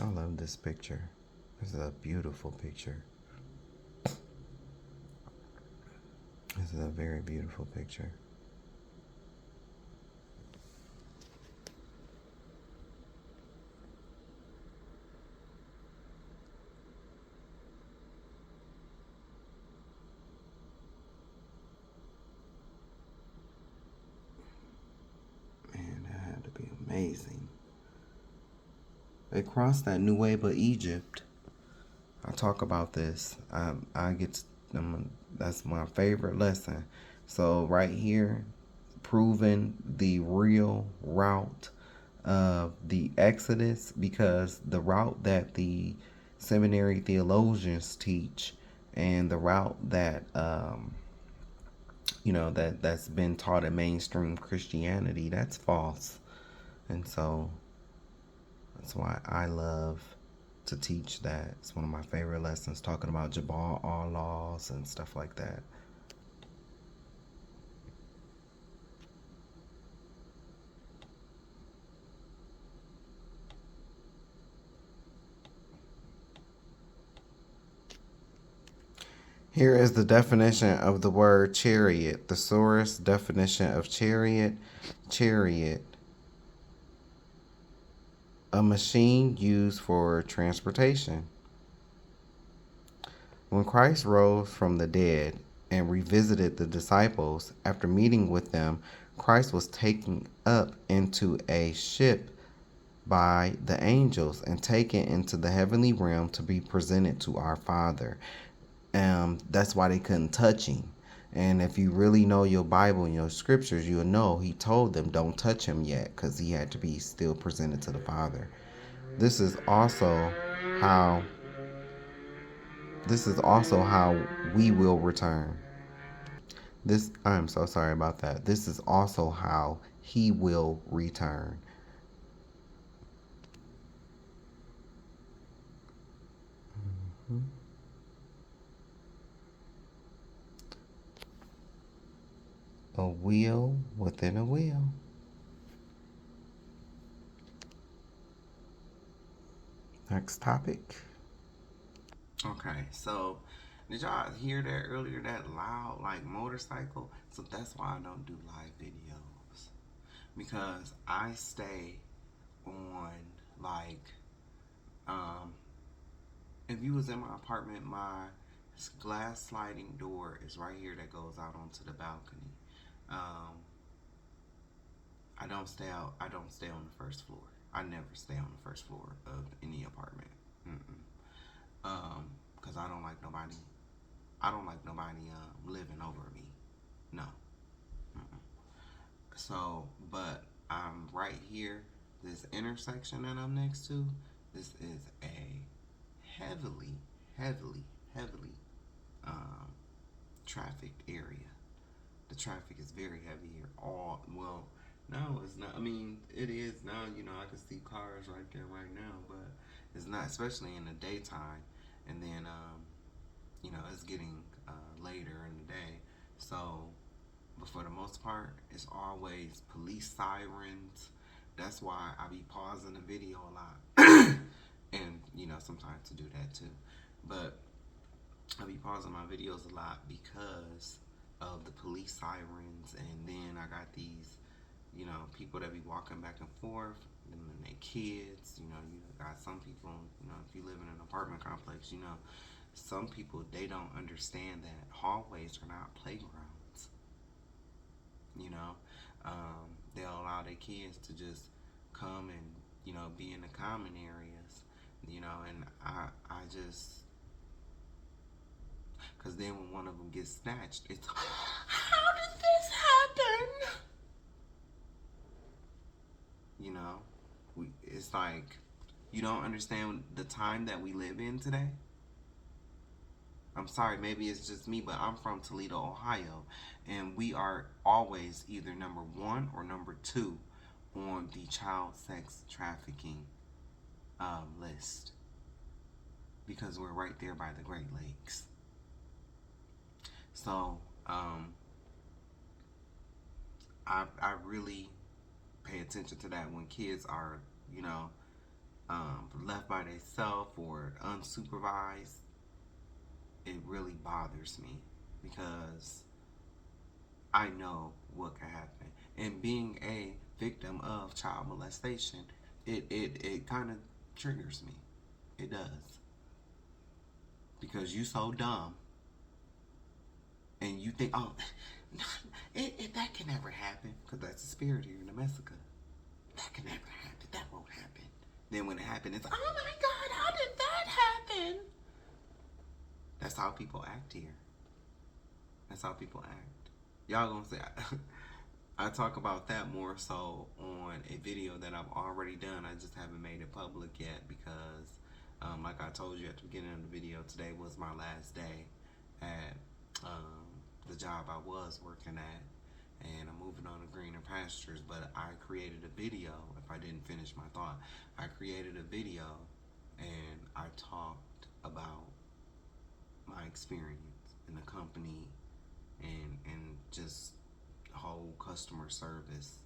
I love this picture. This is a beautiful picture. This is a very beautiful picture. Man, that had to be amazing. They crossed that Nueva Egypt. I talk about this. I get that's my favorite lesson. So right here, proving the real route of the Exodus, because the route that the seminary theologians teach and the route that that's been taught in mainstream Christianity, that's false. And so that's why I love to teach that. It's one of my favorite lessons, talking about Jabal all laws and stuff like that. Here is the definition of the word chariot. Thesaurus definition of chariot. Chariot. A machine used for transportation. When Christ rose from the dead and revisited the disciples after meeting with them, Christ was taken up into a ship by the angels and taken into the heavenly realm to be presented to our Father. That's why they couldn't touch him. And if you really know your Bible and your scriptures, you'll know he told them don't touch him yet, because he had to be still presented to the Father. This is also how we will return. I'm so sorry about that. This is also how he will return. Mm-hmm. A wheel within a wheel. Next topic. Okay, so did y'all hear that earlier? That loud, like, motorcycle? So that's why I don't do live videos, because I stay on, like, um, if you was in my apartment, my glass sliding door is right here that goes out onto the balcony. Um, I don't stay out. I don't stay on the first floor. I never stay on the first floor of any apartment. Because I don't like nobody. I don't like nobody living over me. No. Mm-mm. So, but I'm right here. This intersection that I'm next to. This is a heavily, heavily, heavily um, trafficked area. The traffic is very heavy here. No, it's not. I mean, it is now. I can see cars right there right now, but it's not, especially in the daytime. And then, it's getting later in the day. So, but for the most part, it's always police sirens. That's why I be pausing the video a lot, and sometimes to do that too. But I be pausing my videos a lot because of the police sirens, and then I got these, people that be walking back and forth, and then they kids. You got some people. If you live in an apartment complex, some people, they don't understand that hallways are not playgrounds. You know, they'll allow their kids to just come and be in the common areas. And I just, Because then when one of them gets snatched, it's, how did this happen? You know, it's like, you don't understand the time that we live in today. I'm sorry, maybe it's just me, but I'm from Toledo, Ohio, and we are always either number 1 or number 2 on the child sex trafficking list, because we're right there by the Great Lakes. So I really pay attention to that when kids are, you know, left by themselves or unsupervised. It really bothers me because I know what can happen. And being a victim of child molestation, it kind of triggers me. It does. Because you so dumb and you think, oh, that can never happen, because that's the spirit here in America. That can never happen. That won't happen. Then when it happens, it's, oh my God, how did that happen? That's how people act here. That's how people act. Y'all gonna say, I talk about that more so on a video that I've already done. I just haven't made it public yet because, like I told you at the beginning of the video, today was my last day at the job I was working at, and I'm moving on to greener pastures. But I created a video, if I didn't finish my thought, I created a video and I talked about my experience in the company and just the whole customer service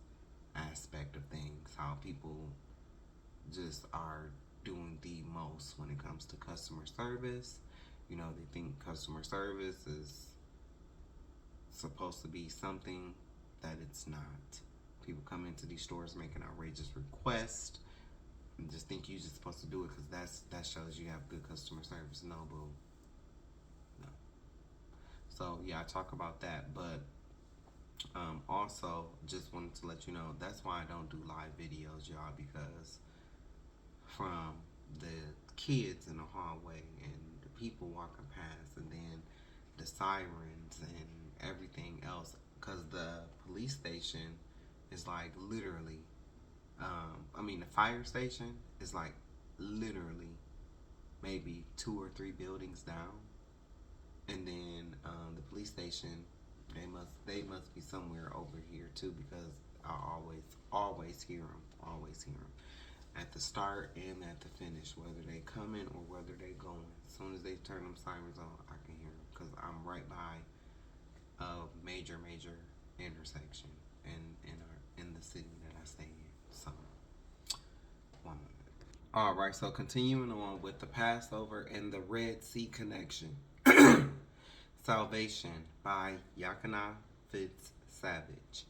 aspect of things, how people just are doing the most when it comes to customer service. You know, they think customer service is supposed to be something that it's not. People come into these stores making outrageous requests and just think you're just supposed to do it because that shows you have good customer service. No, boo. No. So yeah, I talk about that, but also just wanted to let you know that's why I don't do live videos, y'all, because from the kids in the hallway and the people walking past and then the sirens and everything else, because the police station is like literally, the fire station is like literally maybe 2 or 3 buildings down, and then the police station, they must be somewhere over here too, because I always hear them at the start and at the finish, whether they coming or whether they going. As soon as they turn them sirens on, I can hear them because I'm right by a major intersection in the city that I stay in. So, one moment. All right, so continuing on with the Passover and the Red Sea connection. Salvation by Yakana Fitz Savage.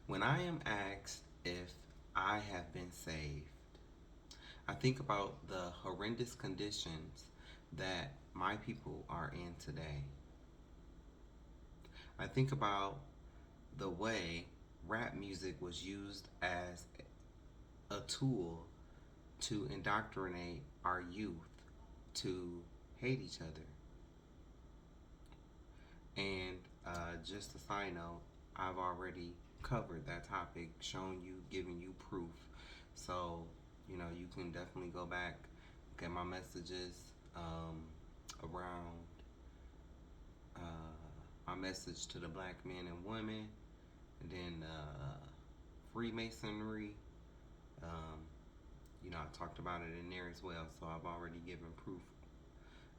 When I am asked if I have been saved, I think about the horrendous conditions that my people are in today. I think about the way rap music was used as a tool to indoctrinate our youth to hate each other. And just a side note, I've already covered that topic, shown you, given you proof. So, you know, you can definitely go back, get my messages around my message to the black men and women, and then Freemasonry. You know, I talked about it in there as well, so I've already given proof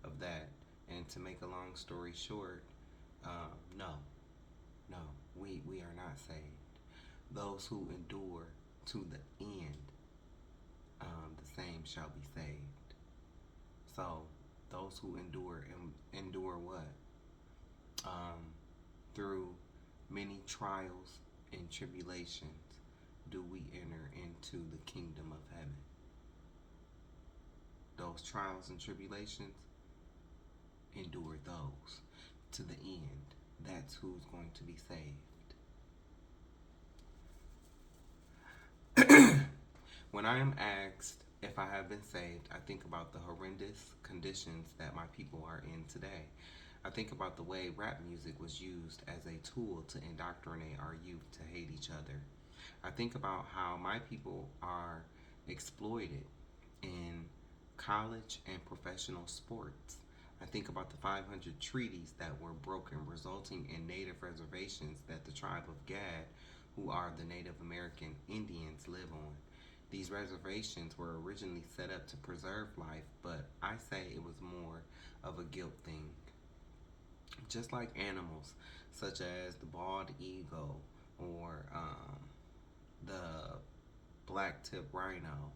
of that. And to make a long story short, no, we are not saved. Those who endure to the end, the same shall be saved. So those who endure what? Through many trials and tribulations do we enter into the kingdom of heaven. Those trials and tribulations, endure those to the end. That's who's going to be saved. When I am asked if I have been saved, I think about the horrendous conditions that my people are in today. I think about the way rap music was used as a tool to indoctrinate our youth to hate each other. I think about how my people are exploited in college and professional sports. I think about the 500 treaties that were broken, resulting in native reservations that the tribe of Gad, who are the Native American Indians, live on. These reservations were originally set up to preserve life, but I say it was more of a guilt thing. Just like animals, such as the bald eagle or the black tip rhino,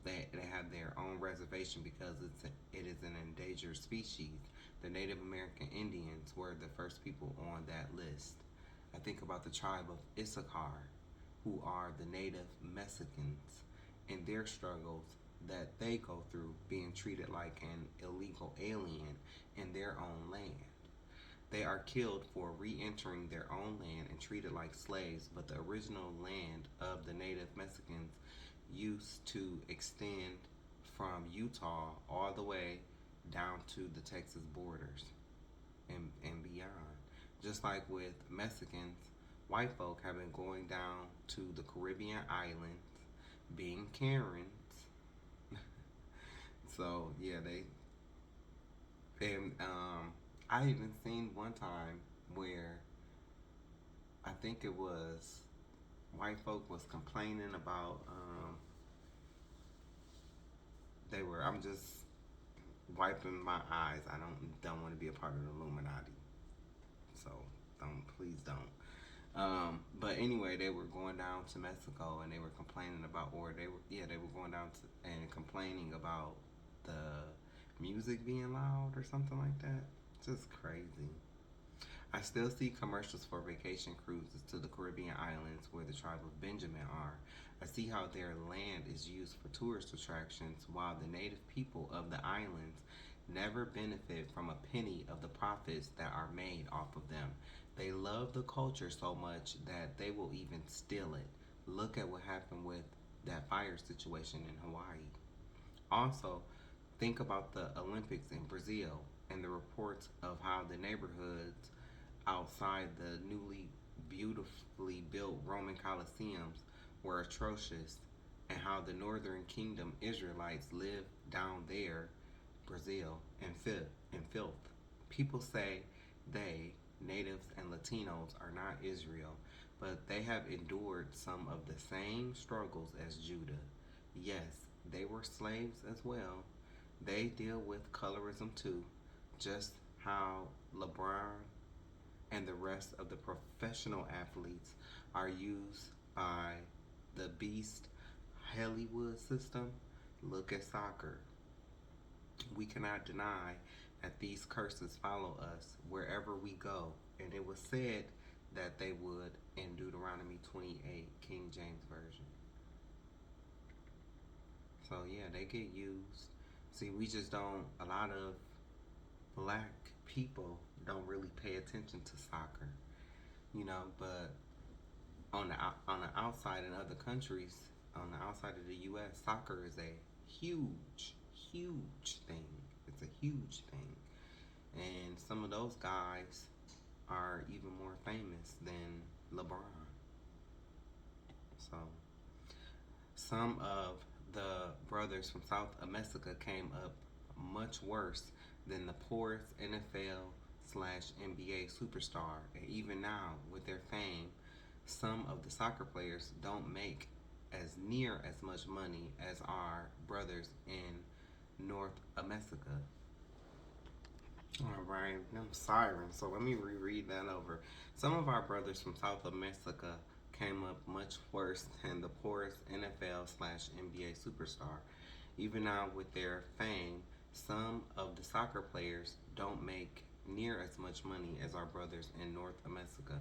they have their own reservation because it is an endangered species. The Native American Indians were the first people on that list. I think about the tribe of Issachar, who are the native Mexicans, and their struggles that they go through being treated like an illegal alien in their own land. They are killed for re entering their own land and treated like slaves, but the original land of the native Mexicans used to extend from Utah all the way down to the Texas borders and beyond. Just like with Mexicans, white folk have been going down to the Caribbean islands, being Karens. So yeah, and I even seen one time where I think it was white folk was complaining about they were. I'm just wiping my eyes. I don't want to be a part of the Illuminati. So please don't. But anyway, they were going down to Mexico and they were complaining about, or they were going down to and complaining about the music being loud or something like that. Just crazy. I still see commercials for vacation cruises to the Caribbean islands where the tribe of Benjamin are. I see how their land is used for tourist attractions while the native people of the islands never benefit from a penny of the profits that are made off of them. They love the culture so much that they will even steal it. Look at what happened with that fire situation in Hawaii. Also, think about the Olympics in Brazil and the reports of how the neighborhoods outside the newly beautifully built Roman Colosseums were atrocious, and how the Northern Kingdom Israelites live down there, Brazil, in filth. People say they, natives and Latinos, are not Israel, but they have endured some of the same struggles as Judah. Yes, they were slaves as well. They deal with colorism too, just how LeBron and the rest of the professional athletes are used by the beast Hollywood system. Look at soccer. We cannot deny that these curses follow us wherever we go, and it was said that they would in Deuteronomy 28, King James Version. So yeah, they get used. See, we just don't, a lot of black people don't really pay attention to soccer, but on the outside in other countries, on the outside of the U.S., soccer is a huge thing. It's a huge thing, and some of those guys are even more famous than LeBron. So some of the brothers from South America came up much worse than the poorest NFL/NBA superstar. And even now, with their fame, some of the soccer players don't make as near as much money as our brothers in North America. All right, I'm siren, so let me reread that over. Some of our brothers from South America came up much worse than the poorest NFL/NBA superstar. Even now, with their fame, some of the soccer players don't make near as much money as our brothers in North America.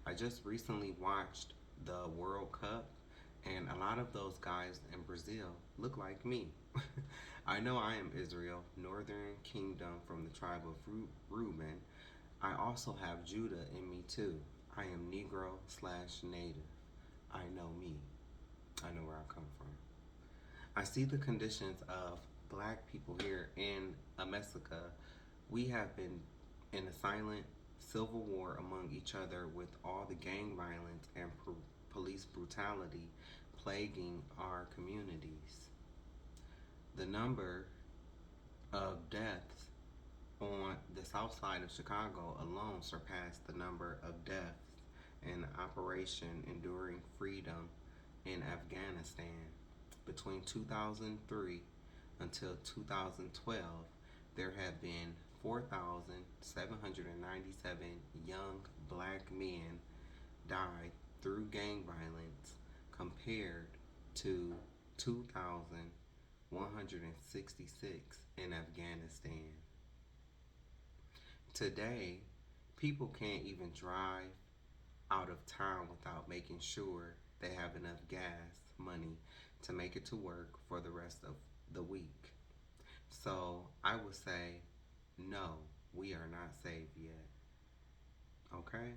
I just recently watched the World Cup, and a lot of those guys in Brazil look like me. I know I am Israel, Northern Kingdom from the tribe of Reuben. I also have Judah in me too. I am Negro/native. I know me. I know where I come from. I see the conditions of black people here in America. We have been in a silent civil war among each other, with all the gang violence and police brutality plaguing our communities. The number of deaths on the south side of Chicago alone surpassed the number of deaths in Operation Enduring Freedom in Afghanistan. Between 2003 until 2012, there have been 4,797 young black men died through gang violence, compared to 2,166 in Afghanistan. Today, people can't even drive out of town without making sure they have enough gas money to make it to work for the rest of the week. So I would say, no, we are not saved yet. Okay?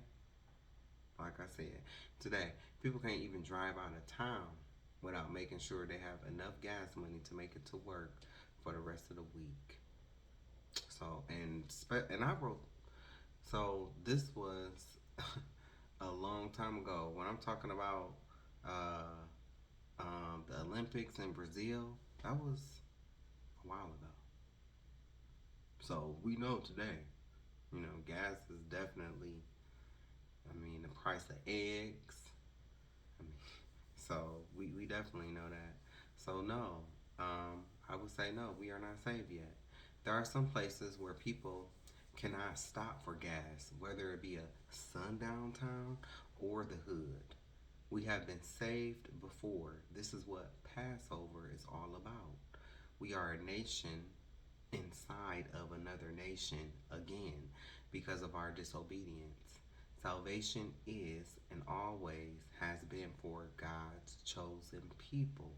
Like I said, today, people can't even drive out of town without making sure they have enough gas money to make it to work for the rest of the week. So, and I wrote, so this was a long time ago. When I'm talking about uh, the Olympics in Brazil, that was a while ago. So we know today, gas is definitely, the price of eggs. I mean, so we definitely know that. So no, I would say no, we are not saved yet. There are some places where people cannot stop for gas, whether it be a sundown town or the hood. We have been saved before. This is what Passover is all about. We are a nation inside of another nation again because of our disobedience. Salvation is and always has been for God's chosen people,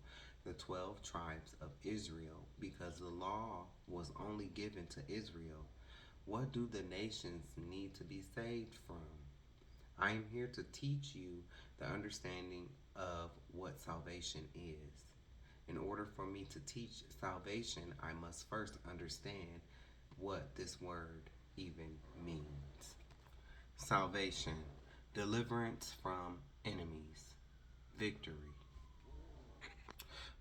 the 12 tribes of Israel, because the law was only given to Israel. What do the nations need to be saved from? I am here to teach you the understanding of what salvation is. In order for me to teach salvation, I must first understand what this word even means. Salvation, deliverance from enemies, victory.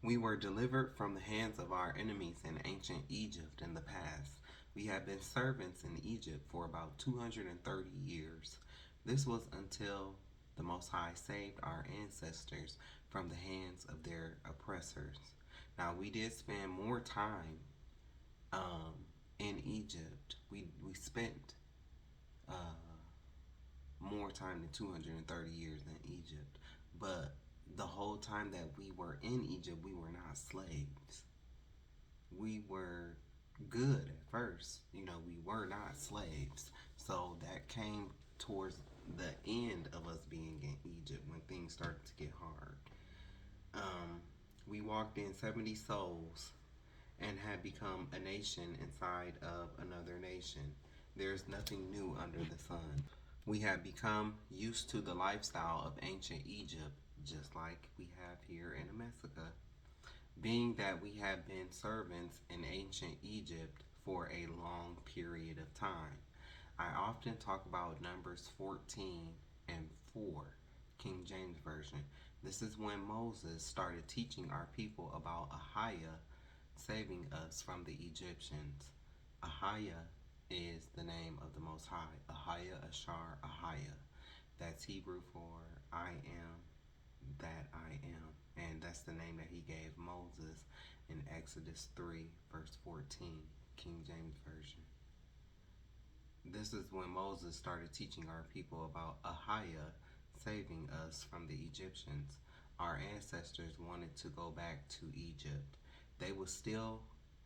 We were delivered from the hands of our enemies in ancient Egypt in the past. We have been servants in Egypt for about 230 years. This was until the Most High saved our ancestors from the hands of their oppressors. Now, we did spend more time in Egypt. We spent uh, more time than 230 years in Egypt. But the whole time that we were in Egypt, we were not slaves. We were good at first. We were not slaves. So that came towards the end of us being in Egypt when things started to get hard. We walked in 70 souls and had become a nation inside of another nation. There's nothing new under the sun. We have become used to the lifestyle of ancient Egypt, just like we have here in America. Being that we have been servants in ancient Egypt for a long period of time, I often talk about Numbers 14 and 4, King James Version. This is when Moses started teaching our people about Ahiah saving us from the Egyptians. Ahiah is the name of the Most High. Ahiah, Ashar, Ahiah. That's Hebrew for I am that I am. And that's the name that he gave Moses in Exodus 3, verse 14, King James Version. This is when Moses started teaching our people about Ahiah saving us from the Egyptians. Our ancestors wanted to go back to Egypt. They would still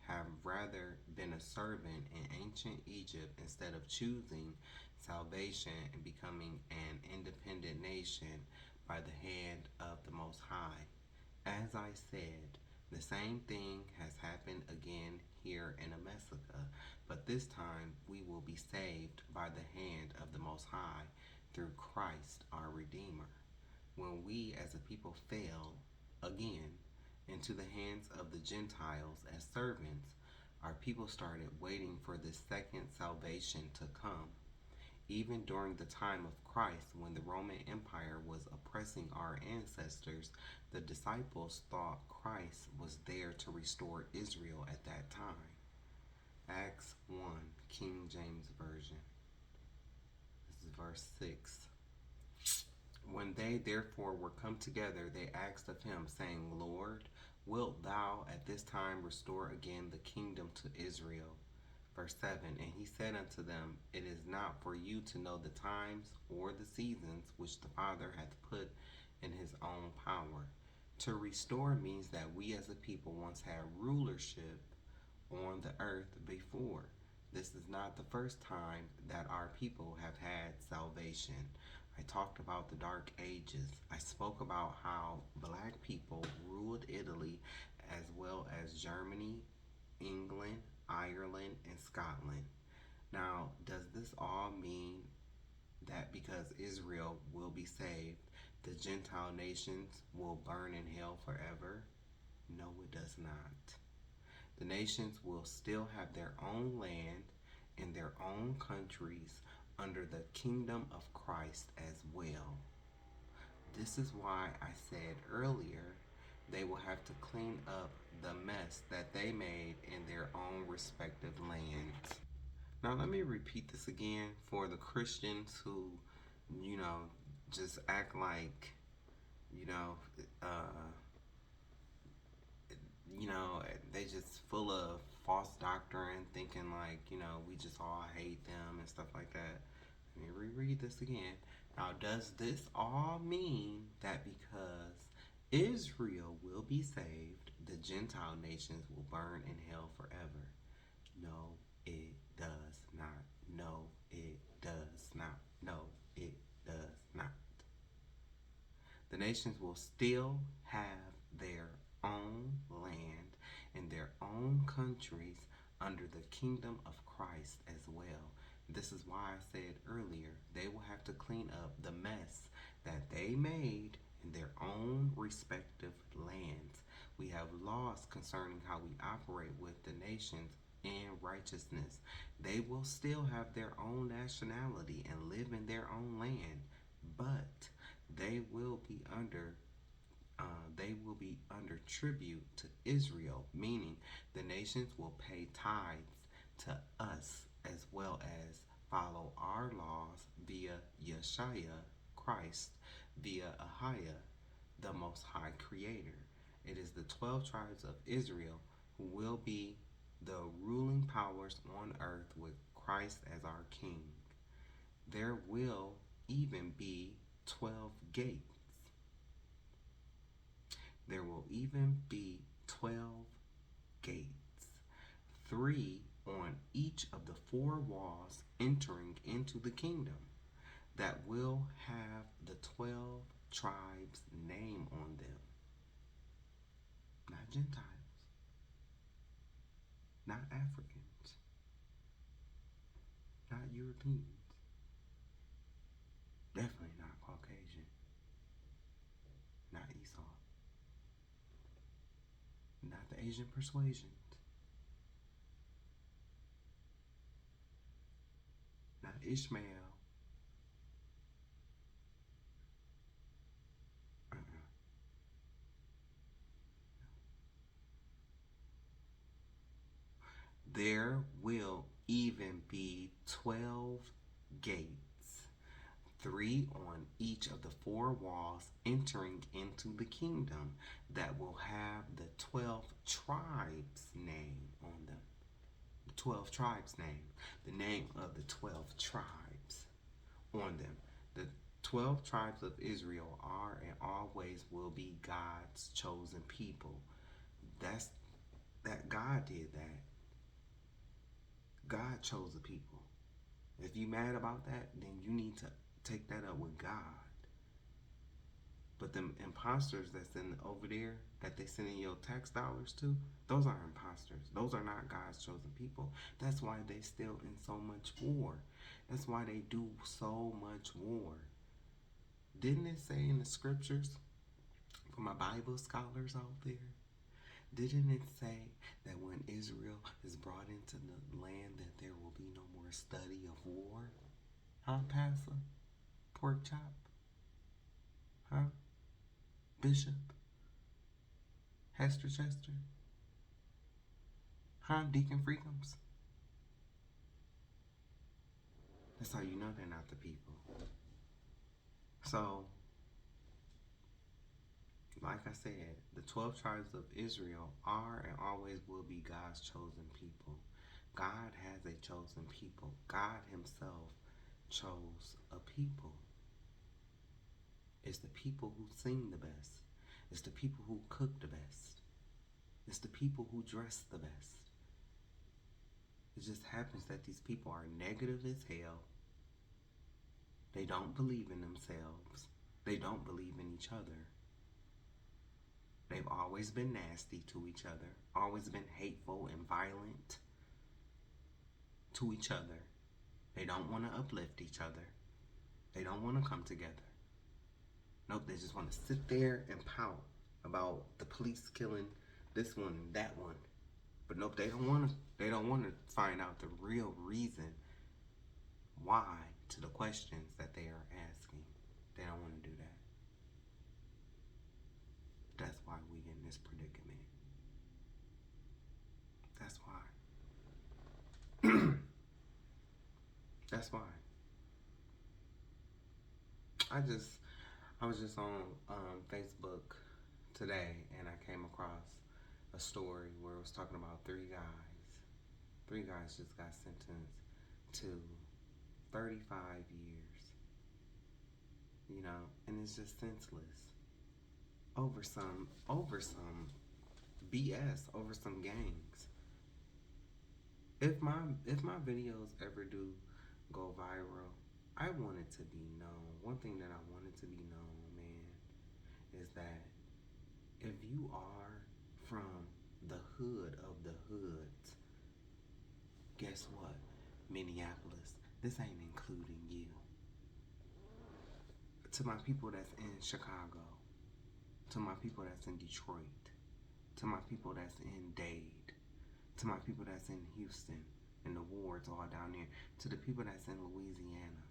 have rather been a servant in ancient Egypt instead of choosing salvation and becoming an independent nation by the hand of the Most High. As I said, the same thing has happened again here in America, but this time we will be saved by the hand of the Most High through Christ our Redeemer. When we as a people fell again into the hands of the Gentiles as servants, Our people started waiting for the second salvation to come. Even during the time of Christ, when the Roman Empire was oppressing our ancestors, the disciples thought Christ was there to restore Israel at that time. Acts 1, King James Version. This is verse 6. When they therefore were come together, they asked of him, saying, Lord, wilt thou at this time restore again the kingdom to Israel? Verse 7, and he said unto them, It is not for you to know the times or the seasons which the Father hath put in his own power. To restore means that we as a people once had rulership on the earth before. This is not the first time that our people have had salvation. I talked about the Dark Ages. I spoke about how black people ruled Italy as well as Germany, England, Ireland, and Scotland. Now, does this all mean that because Israel will be saved, the Gentile nations will burn in hell forever? No, it does not. The nations will still have their own land in their own countries under the kingdom of Christ as well. This is why I said earlier they will have to clean up the mess that they made in their own respective lands. Now, let me repeat this again for the Christians who, just act like, you know, uh, they just full of false doctrine, thinking like, we just all hate them and stuff like that. Let me reread this again. Now, does this all mean that because Israel will be saved, the Gentile nations will burn in hell forever? No, it does not. No, it does not. No, it does not. The nations will still have their own land in their own countries under the kingdom of Christ as well. This is why I said earlier, they will have to clean up the mess that they made in their own respective lands. We have laws concerning how we operate with the nations in righteousness. They will still have their own nationality and live in their own land, but they will be under tribute to Israel, meaning the nations will pay tithes to us as well as follow our laws via Yeshua, Christ, via Ahiah, the Most High Creator. It is the 12 tribes of Israel who will be the ruling powers on earth with Christ as our King. There will even be 12 gates. There will even be 12 gates, 3 on each of the 4 walls entering into the kingdom, that will have the 12 tribes' name on them. Not Gentiles, not Africans, not Europeans, definitely not Caucasian, not Esau, not the Asian persuasion, not Ishmael. There will even be 12 gates, 3 on each of the 4 walls entering into the kingdom, that will have the 12 tribes' name on them. The 12 tribes' name, the name of the 12 tribes on them. The 12 tribes of Israel are and always will be God's chosen people. That God did that. God chose the people. If you mad about that, then you need to take that up with God. But them imposters that's in over there, that they sending your tax dollars to, those are imposters. Those are not God's chosen people. That's why they still in so much war. That's why they do so much war. Didn't it say in the scriptures, for my Bible scholars out there, didn't it say that when Israel is brought into the land that there will be no more study of war? Huh, Pastor? Pork chop? Huh? Bishop? Hester Chester? Huh? Deacon Freakums? That's how you know they're not the people. So, like I said, the 12 tribes of Israel are and always will be God's chosen people. God has a chosen people. God himself chose a people. It's the people who sing the best. It's the people who cook the best. It's the people who dress the best. It just happens that these people are negative as hell. They don't believe in themselves. They don't believe in each other. They've always been nasty to each other, always been hateful and violent to each other. They don't want to uplift each other. They don't want to come together. Nope, they just want to sit there and pout about the police killing this one and that one. But nope, they don't want to find out the real reason why to the questions that they are asking. They don't want to do that. That's why we in this predicament. That's why. That's why. I was just on Facebook today, and I came across a story where it was talking about three guys. Three guys just got sentenced to 35 years. You know, and it's just senseless. Over some BS, over some gangs. If my videos ever do go viral, I want it to be known. One thing that I want it to be known, man, is that if you are from the hood of the hoods, guess what? Minneapolis, this ain't including you. To my people that's in Chicago, to my people that's in Detroit, to my people that's in Dade, to my people that's in Houston, and the wards all down there, to the people that's in Louisiana.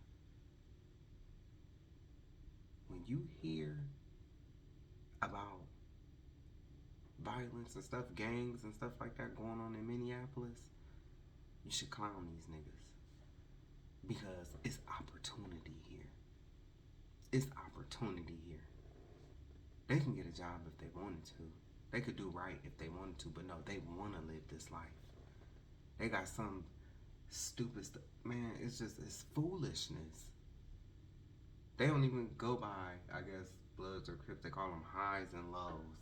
When you hear about violence and stuff, gangs and stuff like that going on in Minneapolis, you should clown these niggas. Because it's opportunity here. It's opportunity here. They can get a job if they wanted to. They could do right if they wanted to, but no, they want to live this life. They got some stupid stuff. Man, it's foolishness. They don't even go by, I guess, Bloods or Crips. They call them highs and lows.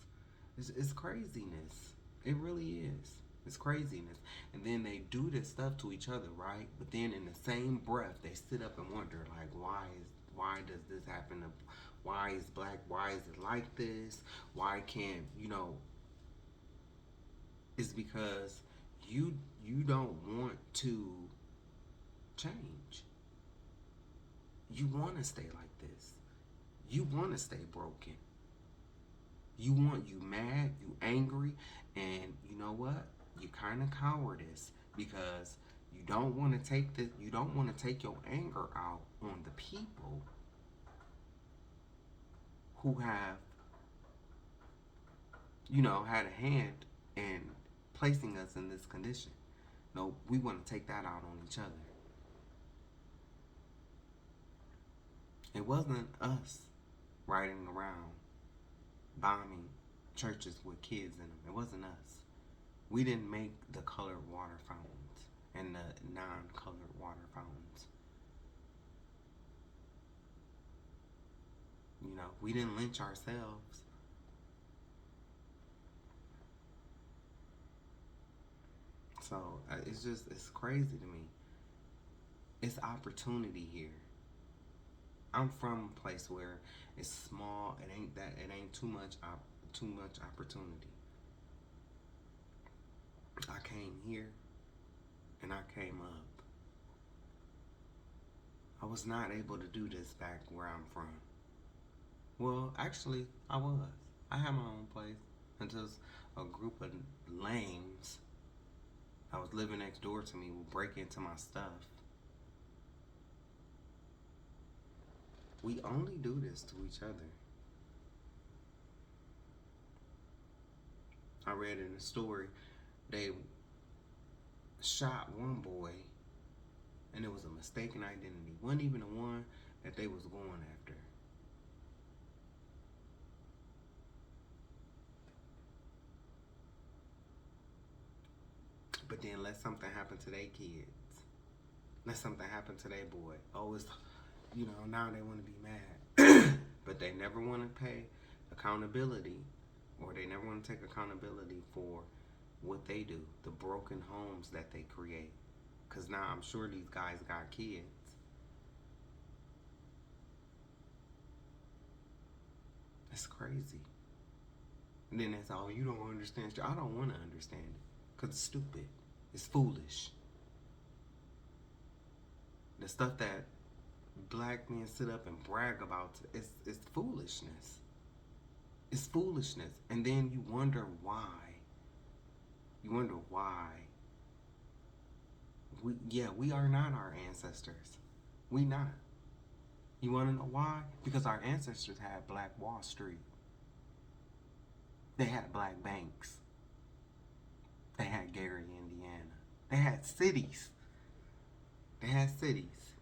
It's craziness. It really is. It's craziness. And then they do this stuff to each other, right? But then in the same breath, they sit up and wonder, like, why does this happen? Why is it like this? Why can't, it's because you don't want to change. You want to stay like this. You want to stay broken. You mad, you angry, and you know what? You kind of cowardice because you don't want to take your anger out on the people who have, had a hand in placing us in this condition. No, we want to take that out on each other. It wasn't us riding around bombing churches with kids in them. It wasn't us. We didn't make the colored water fountains and the non-colored water fountains. We didn't lynch ourselves. So it's crazy to me. It's opportunity here. I'm from a place where it's small. It ain't too much opportunity. I came here and I came up. I was not able to do this back where I'm from. Well, actually, I was. I had my own place until a group of lames. I was living next door to me would break into my stuff. We only do this to each other. I read in a story, they shot one boy, and it was a mistaken identity. Wasn't even the one that they was going after. But then let something happen to their kids. Let something happen to their boy. Oh, it's, now they want to be mad. But they never want to pay accountability, or they never want to take accountability for what they do, the broken homes that they create. Because now I'm sure these guys got kids. It's crazy. And then it's, oh, you don't understand. I don't want to understand it. Because it's stupid. It's foolish. The stuff that black men sit up and brag about, it's foolishness. It's foolishness. And then you wonder why. You wonder why. We are not our ancestors. We not. You want to know why? Because our ancestors had Black Wall Street. They had black banks. They had Gary, Indiana. They had cities. They had cities.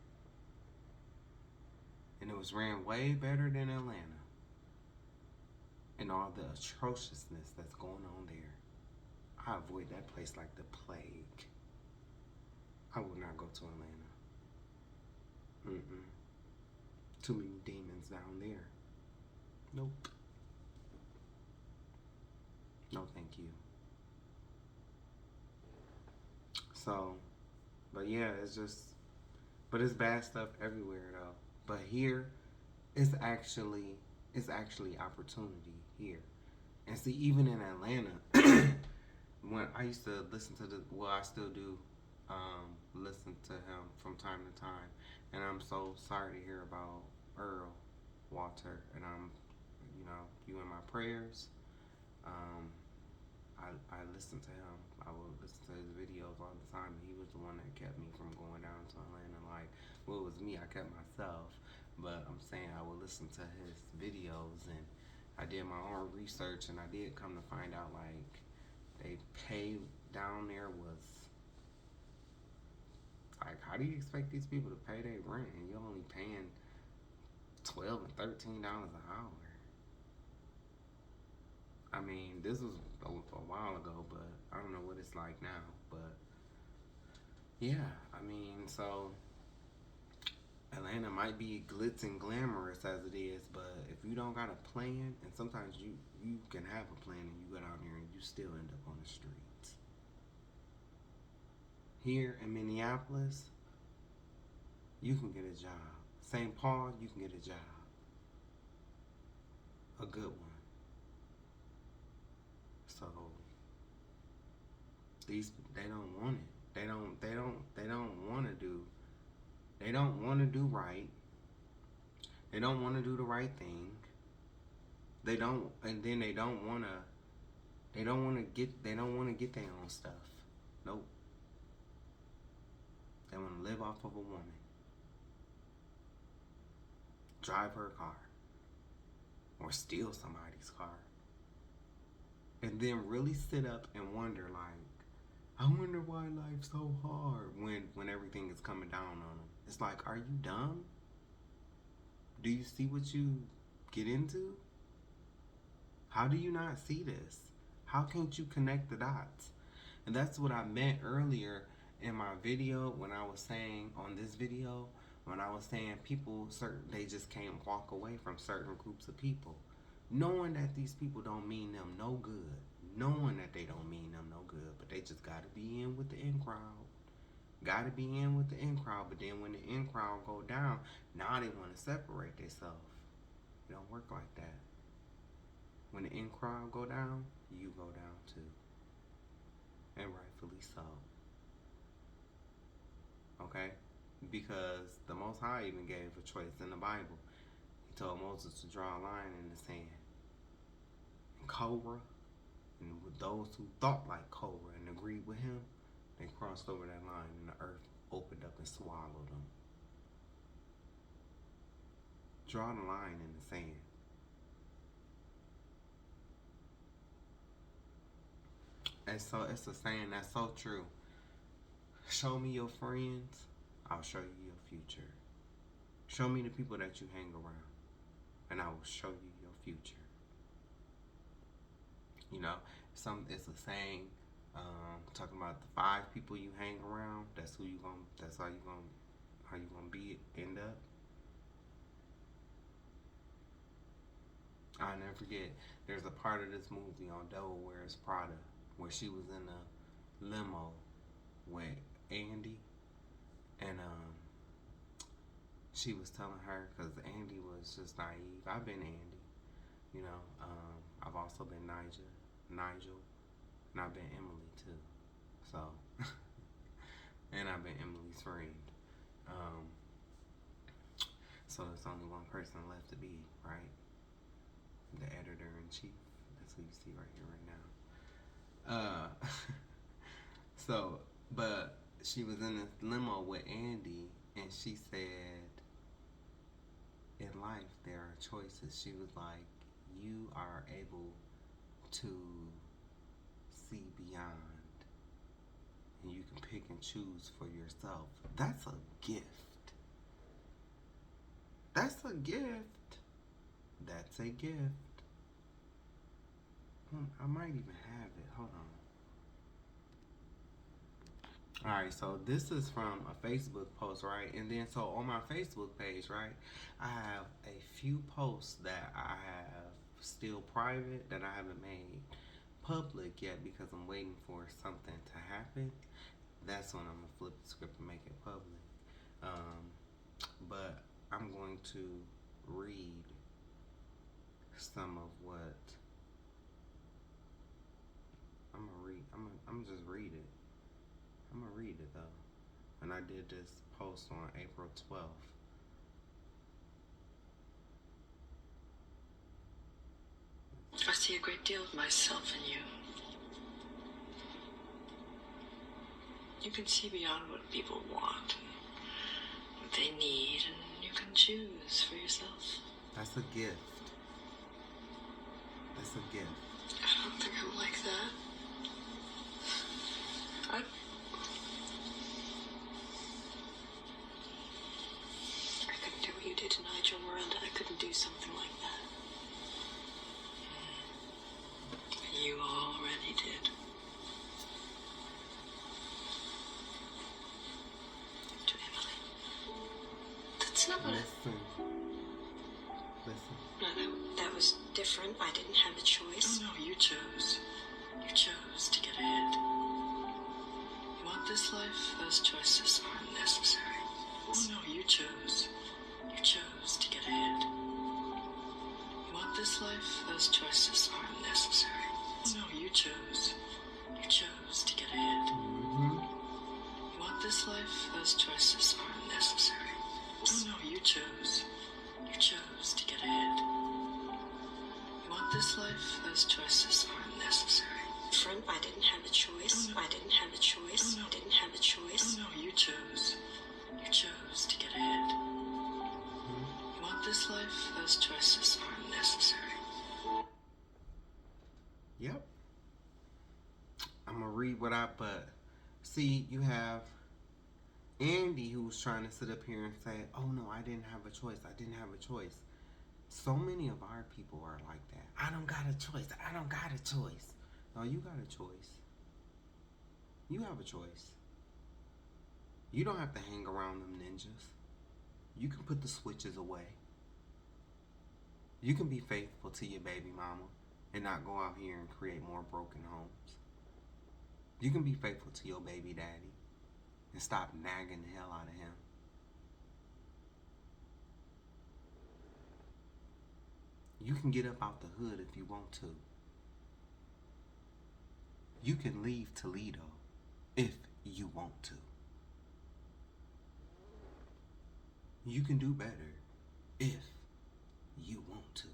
And it was ran way better than Atlanta. And all the atrociousness that's going on there. I avoid that place like the plague. I would not go to Atlanta. Too many demons down there. Nope. No, thank you. So, but yeah, but it's bad stuff everywhere though. But here, it's actually opportunity here. And see, even in Atlanta, when I used to listen to I still do, listen to him from time to time. And I'm so sorry to hear about Earl Walter. And I'm, you in my prayers. I listen to him. I would listen to his videos all the time. He was the one that kept me from going down to Atlanta. Like, well, it was me. I kept myself. But I'm saying I would listen to his videos, and I did my own research, and I did come to find out, like, they pay down there was, like, how do you expect these people to pay their rent, and you're only paying $12 and $13 an hour? I mean, this was a while ago, but I don't know what it's like now. But yeah, I mean, so Atlanta might be glitz and glamorous as it is, but if you don't got a plan, and sometimes you can have a plan and you go down there and you still end up on the streets. Here in Minneapolis, you can get a job. St. Paul, you can get a job. A good one. So they don't want it. They don't want to do. They don't want to do right. They don't want to do the right thing. They don't, and then they don't want to get their own stuff. Nope. They want to live off of a woman. Drive her car. Or steal somebody's car. And then really sit up and wonder, like, I wonder why life's so hard when everything is coming down on them. It's like, are you dumb? Do you see what you get into? How do you not see this? How can't you connect the dots? And that's what I meant earlier in my video when I was saying, on this video, when I was saying they just can't walk away from certain groups of people. Knowing that these people don't mean them no good. Knowing that they don't mean them no good. But they just got to be in with the in crowd. Got to be in with the in crowd. But then when the in crowd go down, now they want to separate themselves. It don't work like that. When the in crowd go down, you go down too. And rightfully so. Okay? Because the Most High even gave a choice in the Bible. He told Moses to draw a line in the sand. And Korah, and with those who thought like Korah and agreed with him, they crossed over that line and the earth opened up and swallowed them. Draw the line in the sand. And so it's a saying that's so true. Show me your friends, I'll show you your future. Show me the people that you hang around, and I will show you your future. You know, it's a saying, talking about the 5 people you hang around. That's how you gonna be end up. I'll never forget. There's a part of this movie on Devil Wears Prada where she was in a limo with Andy, and she was telling her, because Andy was just naive. I've been Andy, you know. I've also been Nigel, and I've been Emily too. So, and I've been Emily's friend. So there's only one person left to be, right? The editor-in-chief. That's who you see right here, right now. So, but she was in this limo with Andy, and she said, in life there are choices. She was like, you are able to see beyond, and you can pick and choose for yourself. That's a gift. That's a gift. That's a gift. I might even have it. Hold on. Alright, so this is from a Facebook post, right? And then so on my Facebook page, right, I have a few posts that I have still private that I haven't made public yet because I'm waiting for something to happen. That's when I'm gonna flip the script and make it public. But I'm going to read some of what I'm gonna just read it. I'm gonna read it though. And I did this post on April 12th. I see a great deal of myself in you. You can see beyond what people want and what they need, and you can choose for yourself. That's a gift. That's a gift. I don't think I'm like that. I couldn't do what you did to Nigel and Miranda. I couldn't do something like that. You already did. To Emily. That's not what Listen. No, that was different. I didn't have a choice. Oh, no, you chose. You chose to get ahead. You want this life? Those choices aren't necessary. Oh, no, you chose. You chose to get ahead. You want this life? Those choices aren't necessary. Oh, no, you chose. You chose to get ahead. You want this life? Those choices aren't necessary. Oh, no, you chose. You chose to get ahead. You want this life? Those choices aren't necessary. Friend, I didn't have a choice. Oh, no. I didn't have a choice. Oh, no. I didn't have a choice. Oh, no, you chose. You chose to get ahead. You want this life? Those choices aren't necessary. Yep. I'm gonna read but see, you have Andy who's trying to sit up here and say, oh no, I didn't have a choice. I didn't have a choice. So many of our people are like that. I don't got a choice. I don't got a choice. No, you got a choice. You have a choice. You don't have to hang around them ninjas. You can put the switches away. You can be faithful to your baby mama and not go out here and create more broken homes. You can be faithful to your baby daddy and stop nagging the hell out of him. You can get up out the hood if you want to. You can leave Toledo if you want to. You can do better if you want to.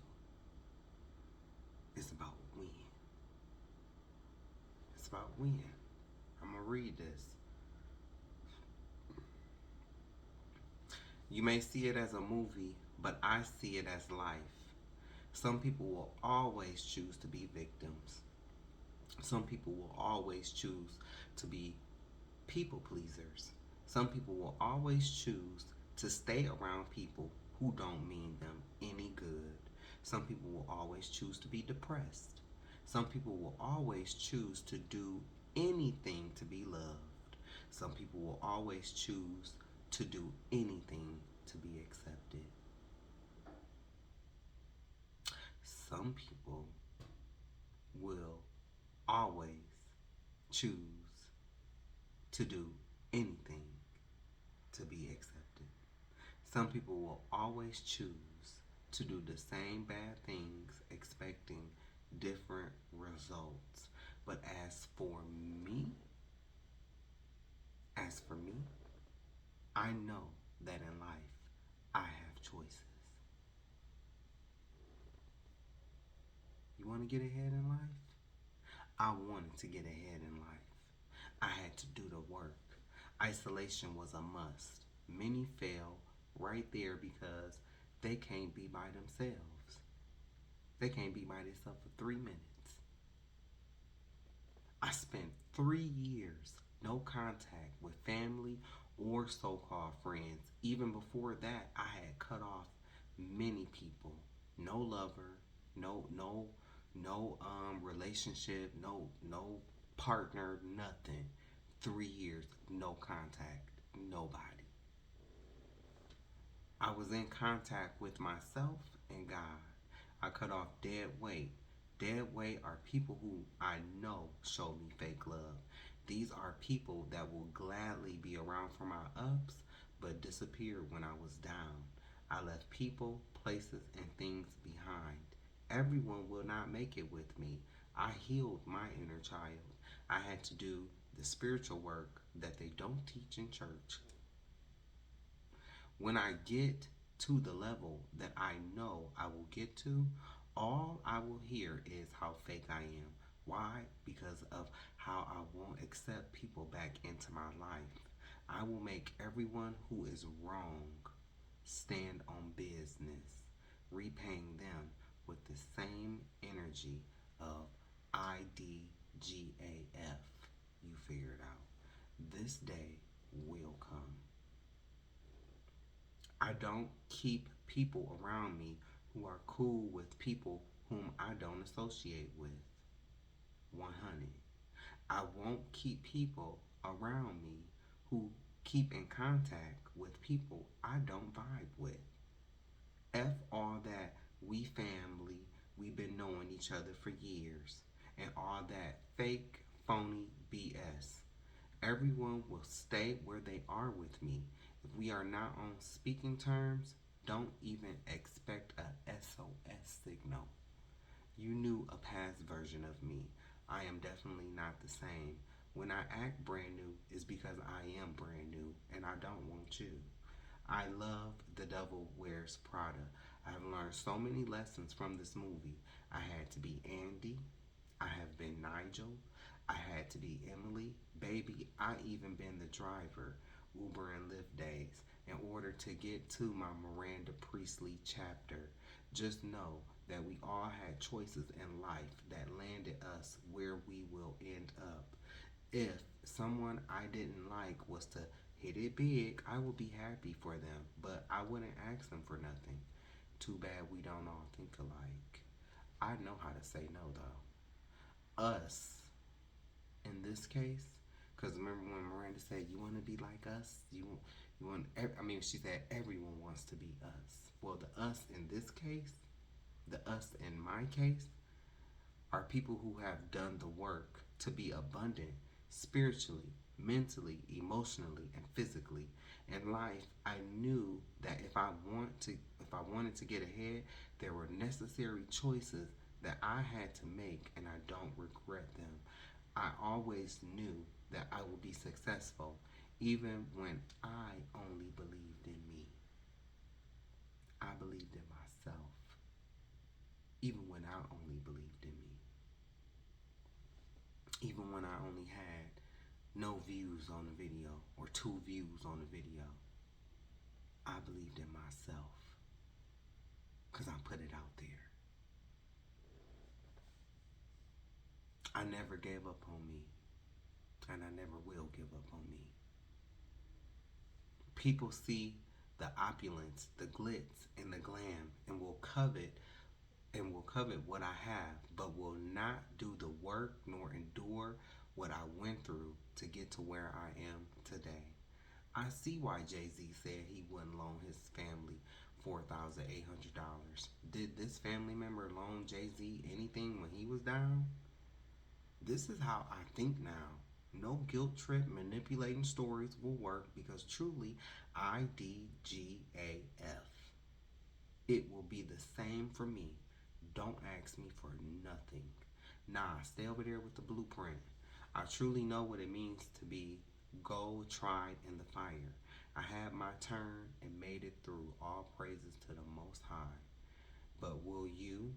It's about when. It's about when. I'm gonna read this. You may see it as a movie, but I see it as life. Some people will always choose to be victims. Some people will always choose to be people pleasers. Some people will always choose to stay around people who don't mean them any good. Some people will always choose to be depressed. Some people will always choose to do anything to be loved. Some people will always choose to do anything to be accepted. Some people will always choose to do anything to be accepted. Some people will always choose to do the same bad things expecting different results. But as for me, I know that in life I have choices. You want to get ahead in life? I wanted to get ahead in life. I had to do the work. Isolation was a must. Many fail right there because they can't be by themselves. They can't be by themselves for 3 minutes. I spent 3 years no contact with family or so-called friends. Even before that, I had cut off many people. No lover, no relationship, no partner, nothing. 3 years, no contact, nobody. I was in contact with myself and God. I cut off dead weight. Dead weight are people who I know show me fake love. These are people that will gladly be around for my ups, but disappear when I was down. I left people, places, and things behind. Everyone will not make it with me. I healed my inner child. I had to do the spiritual work that they don't teach in church. When I get to the level that I know I will get to, all I will hear is how fake I am. Why? Because of how I won't accept people back into my life. I will make everyone who is wrong stand on business, repaying them with the same energy of IDGAF. You figure it out. This day will come. I don't keep people around me who are cool with people whom I don't associate with. 100. I won't keep people around me who keep in contact with people I don't vibe with. F all that we family, we've been knowing each other for years, and all that fake, phony BS. Everyone will stay where they are with me. If we are not on speaking terms, don't even expect a SOS signal. You knew a past version of me. I am definitely not the same. When I act brand new, it's because I am brand new and I don't want you. I love The Devil Wears Prada. I've learned so many lessons from this movie. I had to be Andy. I have been Nigel. I had to be Emily. Baby, I even been the driver, Uber and Lyft days, in order to get to my Miranda Priestley chapter. Just know that we all had choices in life that landed us where we will end up. If someone I didn't like was to hit it big, I would be happy for them, but I wouldn't ask them for nothing. Too bad we don't all think alike. I know how to say no, though. Us, in this case, because remember when Miranda said, "You want to be like us? You want." I mean, she said everyone wants to be us. Well, the us in this case, the us in my case, are people who have done the work to be abundant spiritually, mentally, emotionally, and physically. In life, I knew that if I wanted to get ahead, there were necessary choices that I had to make, and I don't regret them. I always knew that I would be successful, even when I only believed in me. I believed in myself, even when I only believed in me. Even when I only had no views on the video or 2 views on the video. I believed in myself because I put it out there. I never gave up on me, and I never will give up on me. People see the opulence, the glitz, and the glam, and will covet what I have, but will not do the work nor endure what I went through to get to where I am today. I see why Jay-Z said he wouldn't loan his family $4,800. Did this family member loan Jay-Z anything when he was down? This is how I think now. No guilt trip manipulating stories will work because truly, IDGAF. It will be the same for me. Don't ask me for nothing. Nah, stay over there with the blueprint. I truly know what it means to be gold tried in the fire. I had my turn and made it through. All praises to the Most High. But will you?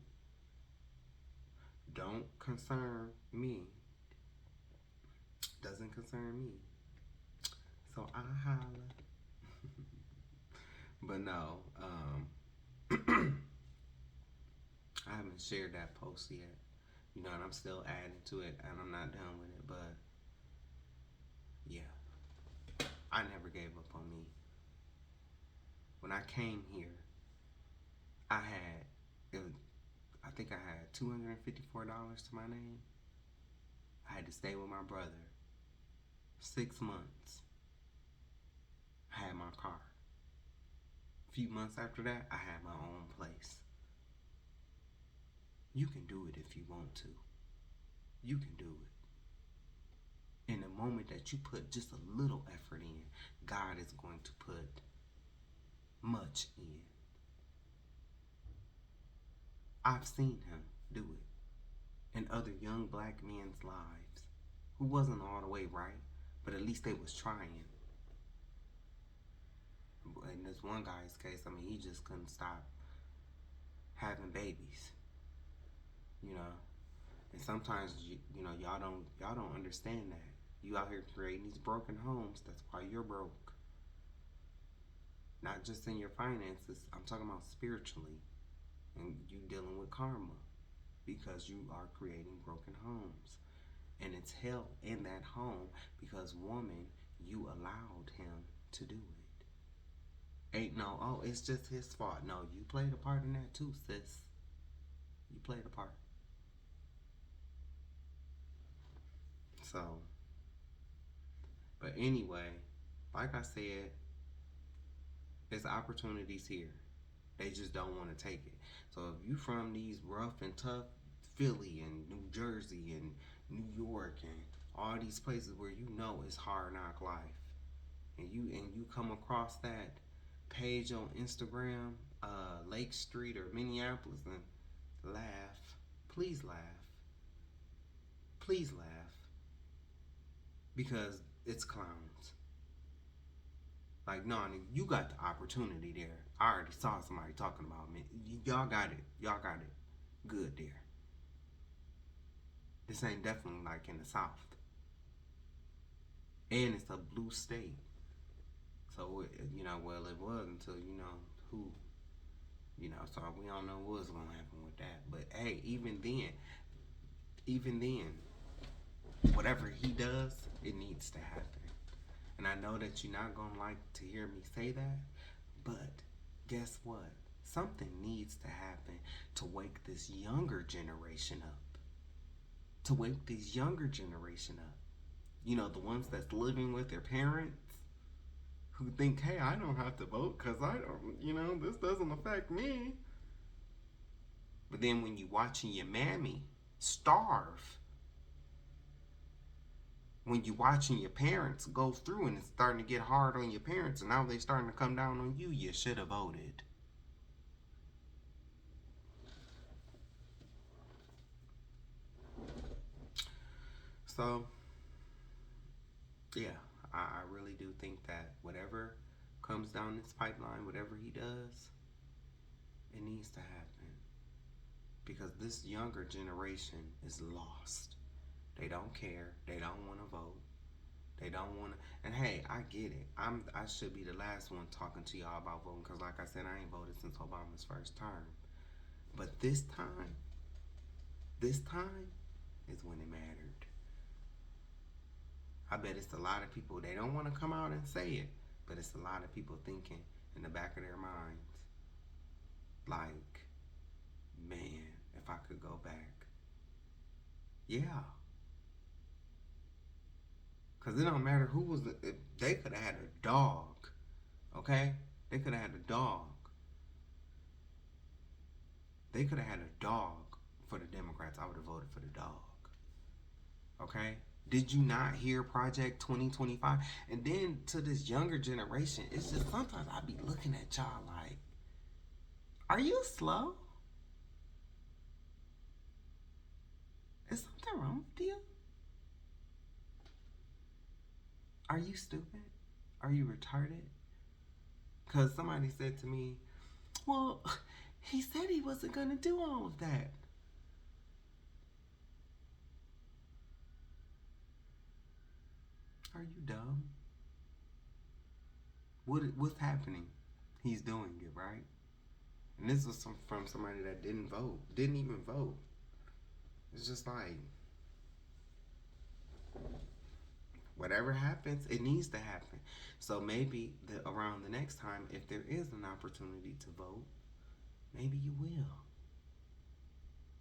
Don't concern me. Doesn't concern me. So I holla. But no, I haven't shared that post yet. You know, and I'm still adding to it, and I'm not done with it. But yeah, I never gave up on me. When I came here, I had, I think I had $254 to my name. I had to stay with my brother 6 months. I had my car. A few months after that, I had my own place. You can do it if you want to. You can do it. In the moment that you put just a little effort in, God is going to put much in. I've seen him do it in other young black men's lives who wasn't all the way right, but at least they was trying. In this one guy's case, I mean, he just couldn't stop having babies, you know. And sometimes, you know, y'all don't understand that. You out here creating these broken homes. That's why you're broke. Not just in your finances. I'm talking about spiritually, and you dealing with karma because you are creating broken homes, and it's hell in that home because woman, you allowed him to do it. Ain't no, oh, it's just his fault. No, you played a part in that too, sis. You played a part. So, but anyway, like I said, there's opportunities here. They just don't want to take it. So if you from these rough and tough Philly and New Jersey and New York and all these places where you know it's hard knock life, and you come across that page on Instagram, Lake Street or Minneapolis, and laugh. Please laugh. Please laugh. Because it's clowns. Like, no, you got the opportunity there. I already saw somebody talking about me. Y'all got it. Y'all got it. Good there. This ain't definitely like in the South. And it's a blue state. So, you know, well, it was until, you know, who. You know, so we don't know what's going to happen with that. But, hey, even then, whatever he does, it needs to happen. And I know that you're not going to like to hear me say that, but guess what? Something needs to happen to wake this younger generation up. To wake this younger generation up. You know, the ones that's living with their parents who think, hey, I don't have to vote because I don't, you know, this doesn't affect me. But then when you watching your mammy starve, when you watching your parents go through and it's starting to get hard on your parents and now they starting to come down on you, you should have voted. So, yeah, I really do think that whatever comes down this pipeline, whatever he does, it needs to happen. Because this younger generation is lost. They don't care. They don't want to vote. They don't want to. And hey, I get it. I should be the last one talking to y'all about voting because, like I said, I ain't voted since Obama's first term. But this time is when it mattered. I bet it's a lot of people. They don't want to come out and say it, but it's a lot of people thinking in the back of their minds, like, man, if I could go back. Yeah. Because it don't matter who was, they could have had a dog, okay? They could have had a dog. They could have had a dog for the Democrats. I would have voted for the dog, okay? Did you not hear Project 2025? And then to this younger generation, it's just sometimes I be looking at y'all like, are you slow? Is something wrong with you? Are you stupid? Are you retarded? Because somebody said to me, well, he said he wasn't going to do all of that. Are you dumb? What's happening? He's doing it, right? And this was from somebody that didn't vote. Didn't even vote. It's just like, whatever happens, it needs to happen. So maybe around the next time, if there is an opportunity to vote, maybe you will.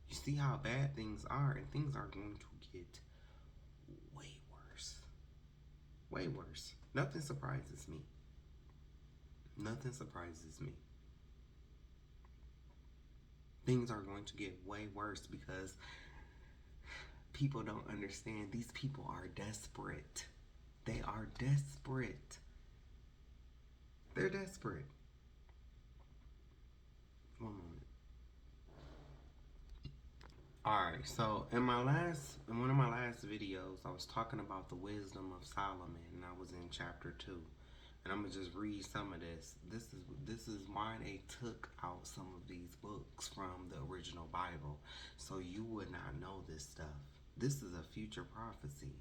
You see how bad things are, and things are going to get way worse. Way worse. Nothing surprises me. Nothing surprises me. Things are going to get way worse because people don't understand. These people are desperate. They are desperate. They're desperate. One moment. Alright, so in one of my last videos, I was talking about the wisdom of Solomon, and I was in chapter 2. And I'm gonna just read some of this. This is why they took out some of these books from the original Bible, so you would not know this stuff. This is a future prophecy.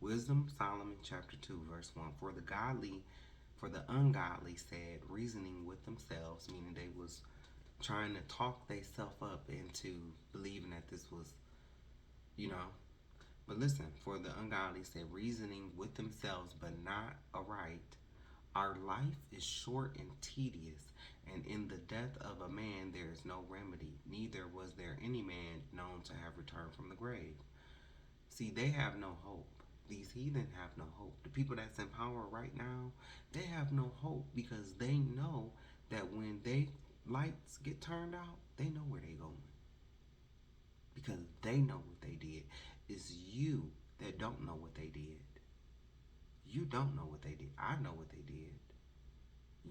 Wisdom of Solomon, chapter 2, verse 1. For the ungodly said, reasoning with themselves, meaning they was trying to talk themselves up into believing that this was, But listen, for the ungodly said, reasoning with themselves, but not aright. Our life is short and tedious, and in the death of a man there is no remedy, neither was there any man known to have returned from the grave. See, they have no hope. These heathen have no hope. The people that's in power right now, they have no hope because they know that when they lights get turned out, they know where they going. Because they know what they did. It's you that don't know what they did. You don't know what they did. I know what they did.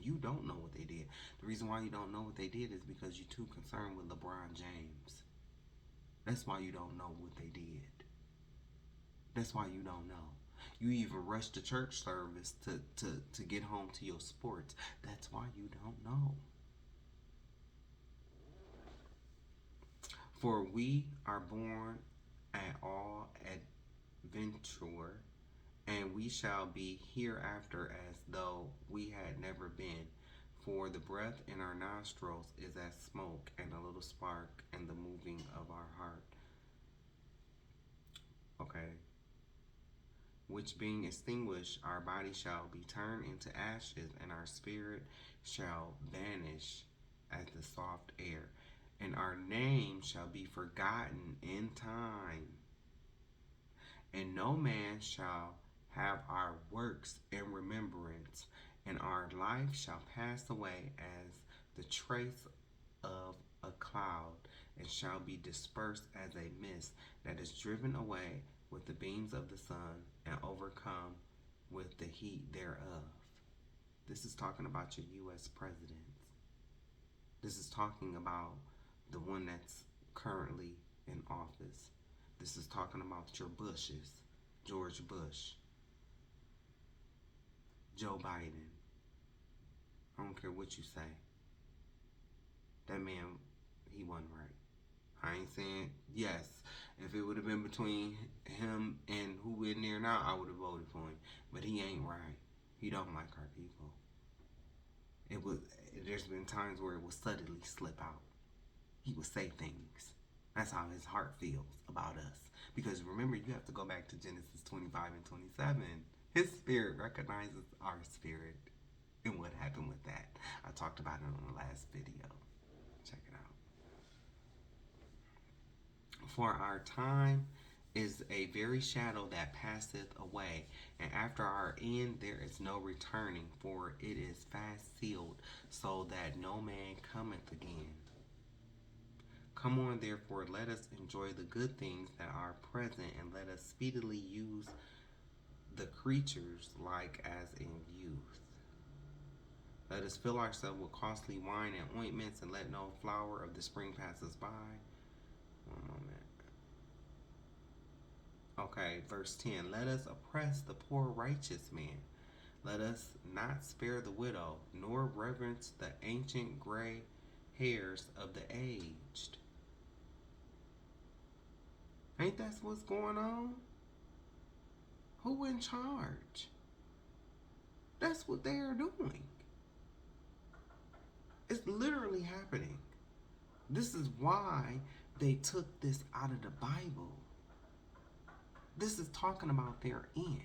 You don't know what they did. The reason why you don't know what they did is because you're too concerned with LeBron James. That's why you don't know what they did. That's why you don't know. You even rush to church service to get home to your sports. That's why you don't know. For we are born at all adventure, and we shall be hereafter as though we had never been. For the breath in our nostrils is as smoke, and a little spark, and the moving of our heart. Okay. Which being extinguished, our body shall be turned into ashes, and our spirit shall vanish as the soft air, and our name shall be forgotten in time. And no man shall have our works in remembrance, and our life shall pass away as the trace of a cloud, and shall be dispersed as a mist that is driven away with the beams of the sun and overcome with the heat thereof. This is talking about your U.S. presidents. This is talking about the one that's currently in office. This is talking about your Bushes, George Bush, Joe Biden. I don't care what you say. That man, he wasn't right. I ain't saying, yes, If it would have been between him and who in there now, I would have voted for him. But he ain't right. He don't like our people. It was. There's been times where it would suddenly slip out. He would say things. That's how his heart feels about us. Because remember, you have to go back to Genesis 25 and 27. His spirit recognizes our spirit. And what happened with that? I talked about it on the last video. Check it out. For our time is a very shadow that passeth away, and after our end there is no returning, for it is fast sealed, so that no man cometh again. Come on, therefore, let us enjoy the good things that are present, and let us speedily use the creatures like as in youth. Let us fill ourselves with costly wine and ointments, and let no flower of the spring pass us by. One moment. Okay, verse 10. Let us oppress the poor righteous man. Let us not spare the widow, nor reverence the ancient gray hairs of the aged. Ain't that what's going on? Who in charge? That's what they are doing. It's literally happening. This is why they took this out of the Bible. This is talking about their end.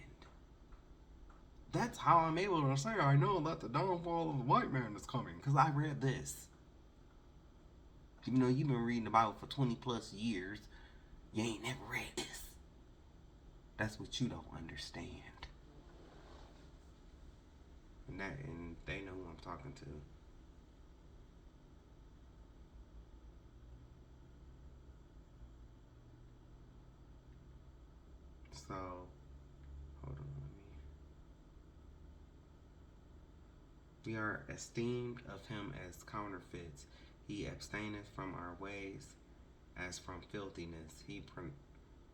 That's how I'm able to say I know that the downfall of the white man is coming, because I read this. Even though you've been reading the Bible for 20 plus years, you ain't never read this. That's what you don't understand. And they know who I'm talking to. So, hold on. We are esteemed of him as counterfeits. He abstaineth from our ways as from filthiness. He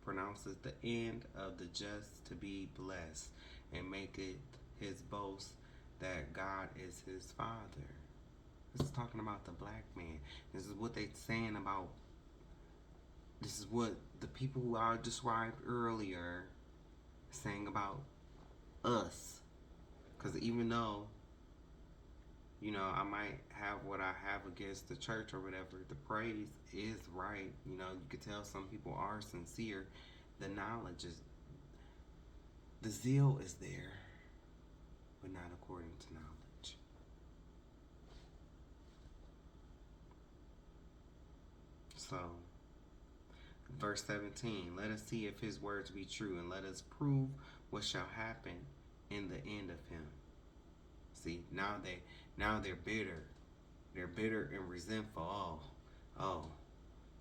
pronounces the end of the just to be blessed, and maketh his boast that God is his father. This is talking about the black man. This is what they saying about. This is what the people who I described earlier saying about us. Because even though, you know, I might have what I have against the church or whatever, the praise is right. You know, you could tell some people are sincere. The knowledge is, the zeal is there, but not according to knowledge. So, verse 17, let us see if his words be true, and let us prove what shall happen in the end of him. See, now they're bitter. They're bitter and resentful. Oh,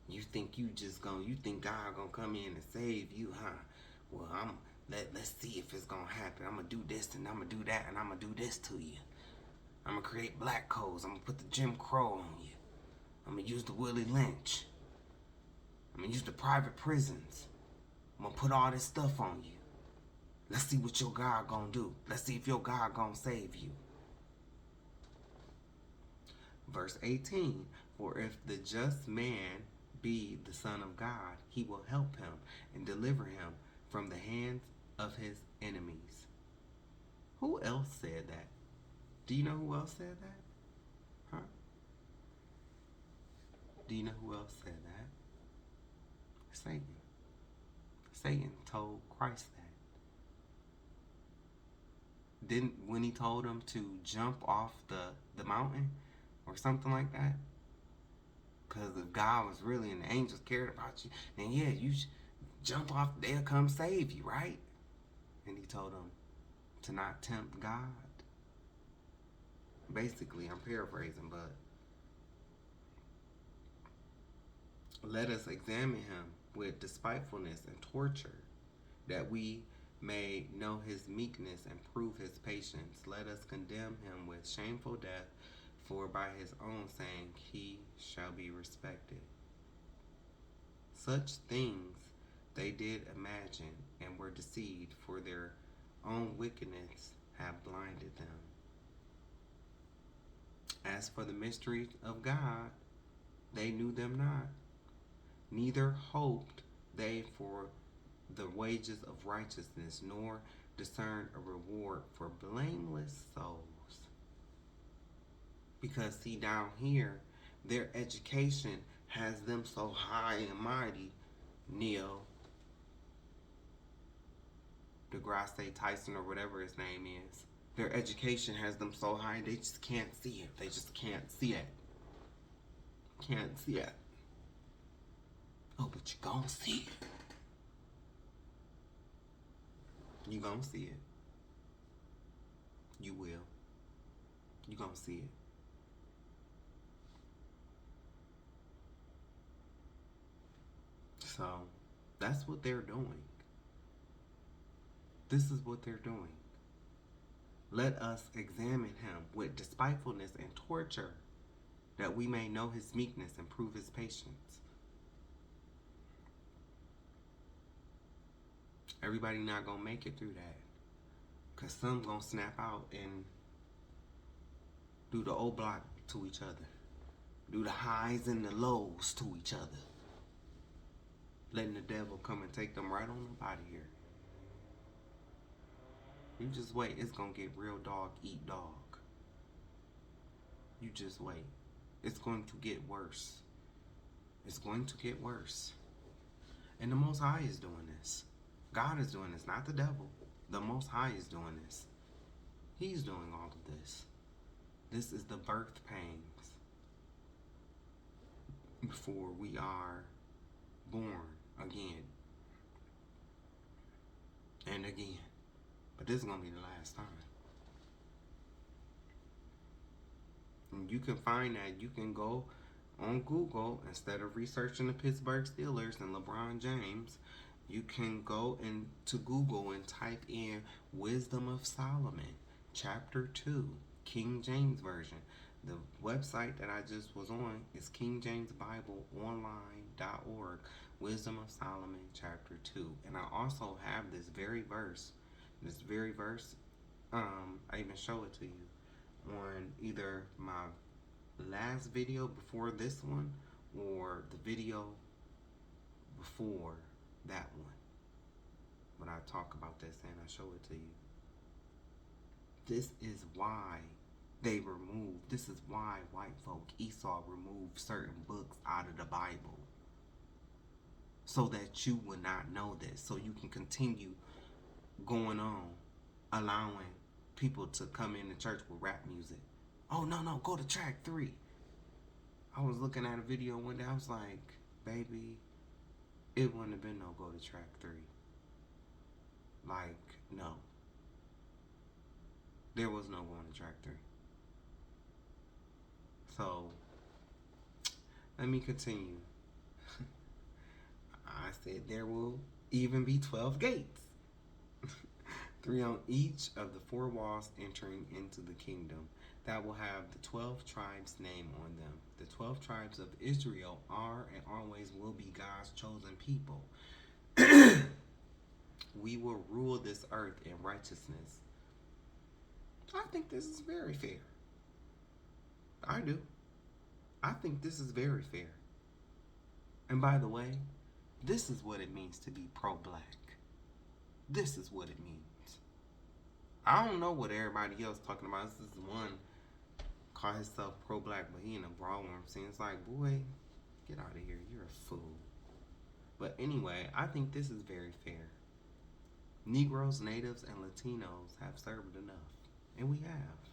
you think you think God gonna come in and save you, huh? Well, let's see if it's gonna happen. I'm gonna do this and I'm gonna do that and I'm gonna do this to you. I'm gonna create black codes. I'm gonna put the Jim Crow on you. I'm gonna use the Willie Lynch. I'm gonna use the private prisons. I'm gonna put all this stuff on you. Let's see what your God gonna do. Let's see if your God gonna save you. Verse 18, for if the just man be the Son of God, he will help him and deliver him from the hands of his enemies. Who else said that? Do you know who else said that? Huh? Do you know who else said that? Satan. Satan told Christ that. Didn't, when he told him to jump off the mountain or something like that? Because if God was really and the angels cared about you, then yeah, you should jump off, they'll come save you, right? And he told him to not tempt God. Basically, I'm paraphrasing, but let us examine him with despitefulness and torture, that we may know his meekness and prove his patience. Let us condemn him with shameful death, for by his own saying he shall be respected. Such things they did imagine, and were deceived, for their own wickedness have blinded them. As for the mysteries of God, they knew them not, neither hoped they for the wages of righteousness, nor discern a reward for blameless souls. Because, see, down here, their education has them so high and mighty, Neil deGrasse Tyson, or whatever his name is. Their education has them so high, they just can't see it. They just can't see it. Can't see it. Oh, but you gon' see it. You gon' see it. You will. You gon' see it. So, that's what they're doing. This is what they're doing. Let us examine him with despitefulness and torture, that we may know his meekness and prove his patience. Everybody not gonna make it through that, because some gonna snap out and do the old block to each other, do the highs and the lows to each other, letting the devil come and take them right on up out of here. You just wait. It's gonna get real dog eat dog. You just wait. It's going to get worse. It's going to get worse. And the Most High is doing this. God is doing this, not the devil. The Most High is doing this. He's doing all of this. This is the birth pangs before we are born again and again. But this is going to be the last time. And you can find that. You can go on Google, instead of researching the Pittsburgh Steelers and LeBron James, you can go into Google and type in Wisdom of Solomon, Chapter 2, King James Version. The website that I just was on is kingjamesbibleonline.org, Wisdom of Solomon, Chapter 2. And I also have this very verse, I even show it to you on either my last video before this one or the video before that one, when I talk about this and I show it to you. This is why they removed, this is why white folk, Esau, removed certain books out of the Bible, so that you would not know this, so you can continue going on allowing people to come into church with rap music. Oh, no, go to track 3. I was looking at a video one day, I was like, baby, it wouldn't have been no go to track 3. Like, no. There was no going to track 3. So, let me continue. I said there will even be 12 gates. 3 on each of the 4 walls entering into the kingdom, that will have the 12 tribes' name on them. The 12 tribes of Israel are and always will be God's chosen people. We will rule this earth in righteousness. I think this is very fair. I do. I think this is very fair. And by the way, this is what it means to be pro-black. This is what it means. I don't know what everybody else talking about. This is one call himself pro-black, but he in a broad one. It's like, boy, get out of here. You're a fool. But anyway, I think this is very fair. Negros, natives, and Latinos have served enough. And we have.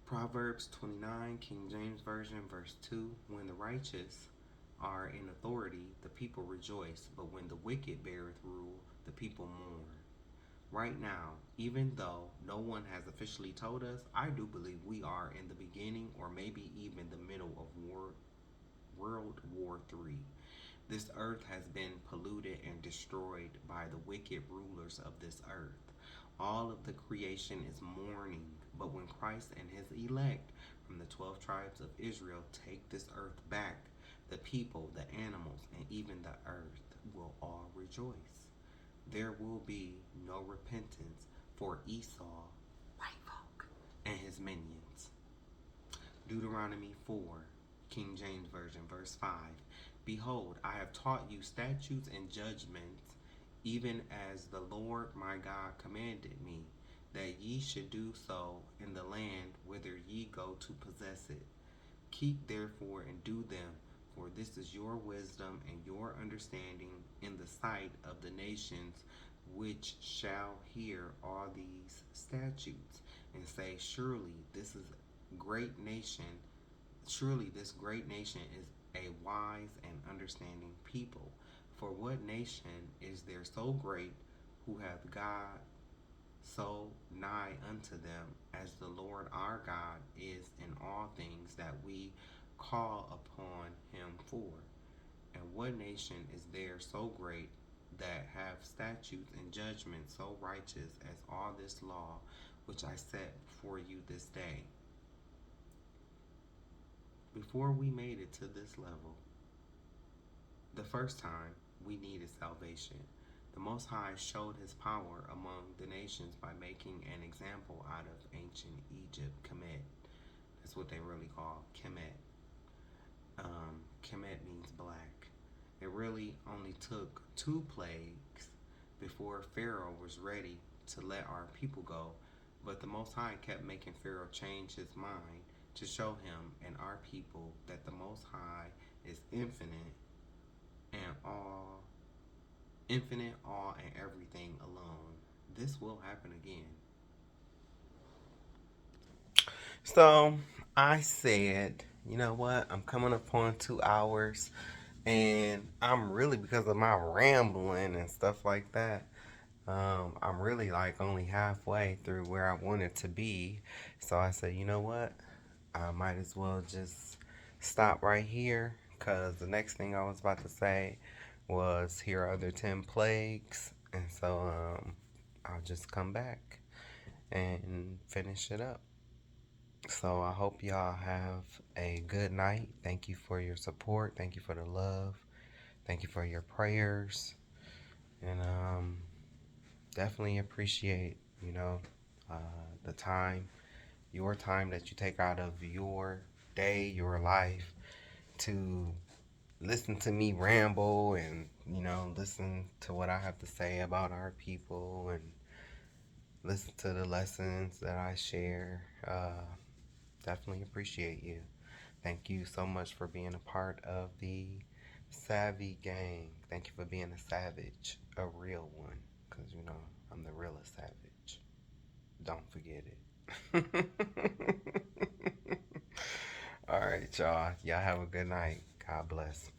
Proverbs 29, King James Version, verse 2. When the righteous are in authority, the people rejoice, but when the wicked beareth rule, the people mourn. Right now, even though no one has officially told us, I do believe we are in the beginning or maybe even the middle of World War III. This earth has been polluted and destroyed by the wicked rulers of this earth. All of the creation is mourning, but when Christ and his elect from the 12 tribes of Israel take this earth back, the people, the animals, and even the earth will all rejoice. There will be no repentance for Esau, white folk, and his minions. Deuteronomy 4, King James Version, verse 5. Behold, I have taught you statutes and judgments, even as the Lord my God commanded me, that ye should do so in the land whither ye go to possess it. Keep therefore and do them, for this is your wisdom and your understanding in the sight of the nations which shall hear all these statutes, and say, Surely this is great nation, surely this great nation is a wise and understanding people. For what nation is there so great, who hath God so nigh unto them, as the Lord our God is in all things that we call upon him for? And what nation is there so great, that have statutes and judgments so righteous as all this law which I set before you this day? Before we made it to this level, the first time, we needed salvation. The Most High showed his power among the nations by making an example out of ancient Egypt, Kemet. That's what they really call Kemet. Kemet means black. It really only took 2 plagues before Pharaoh was ready to let our people go, but the Most High kept making Pharaoh change his mind to show him and our people that the Most High is infinite and all and everything alone. This will happen again. So I said, you know what? I'm coming up on 2 hours, and I'm really, because of my rambling and stuff like that, I'm really like only halfway through where I wanted to be. So I said, you know what? I might as well just stop right here, because the next thing I was about to say was, here are the 10 plagues. And so I'll just come back and finish it up. So I hope y'all have a good night. Thank you for your support. Thank you for the love. Thank you for your prayers. And definitely appreciate, uh, the time, your time that you take out of your day, your life, to listen to me ramble and, listen to what I have to say about our people, and listen to the lessons that I share. Definitely appreciate you. Thank you so much for being a part of the Savvy Gang. Thank you for being a savage, a real one, because, I'm the realest savage. Don't forget it. All right, y'all. Y'all have a good night. God bless.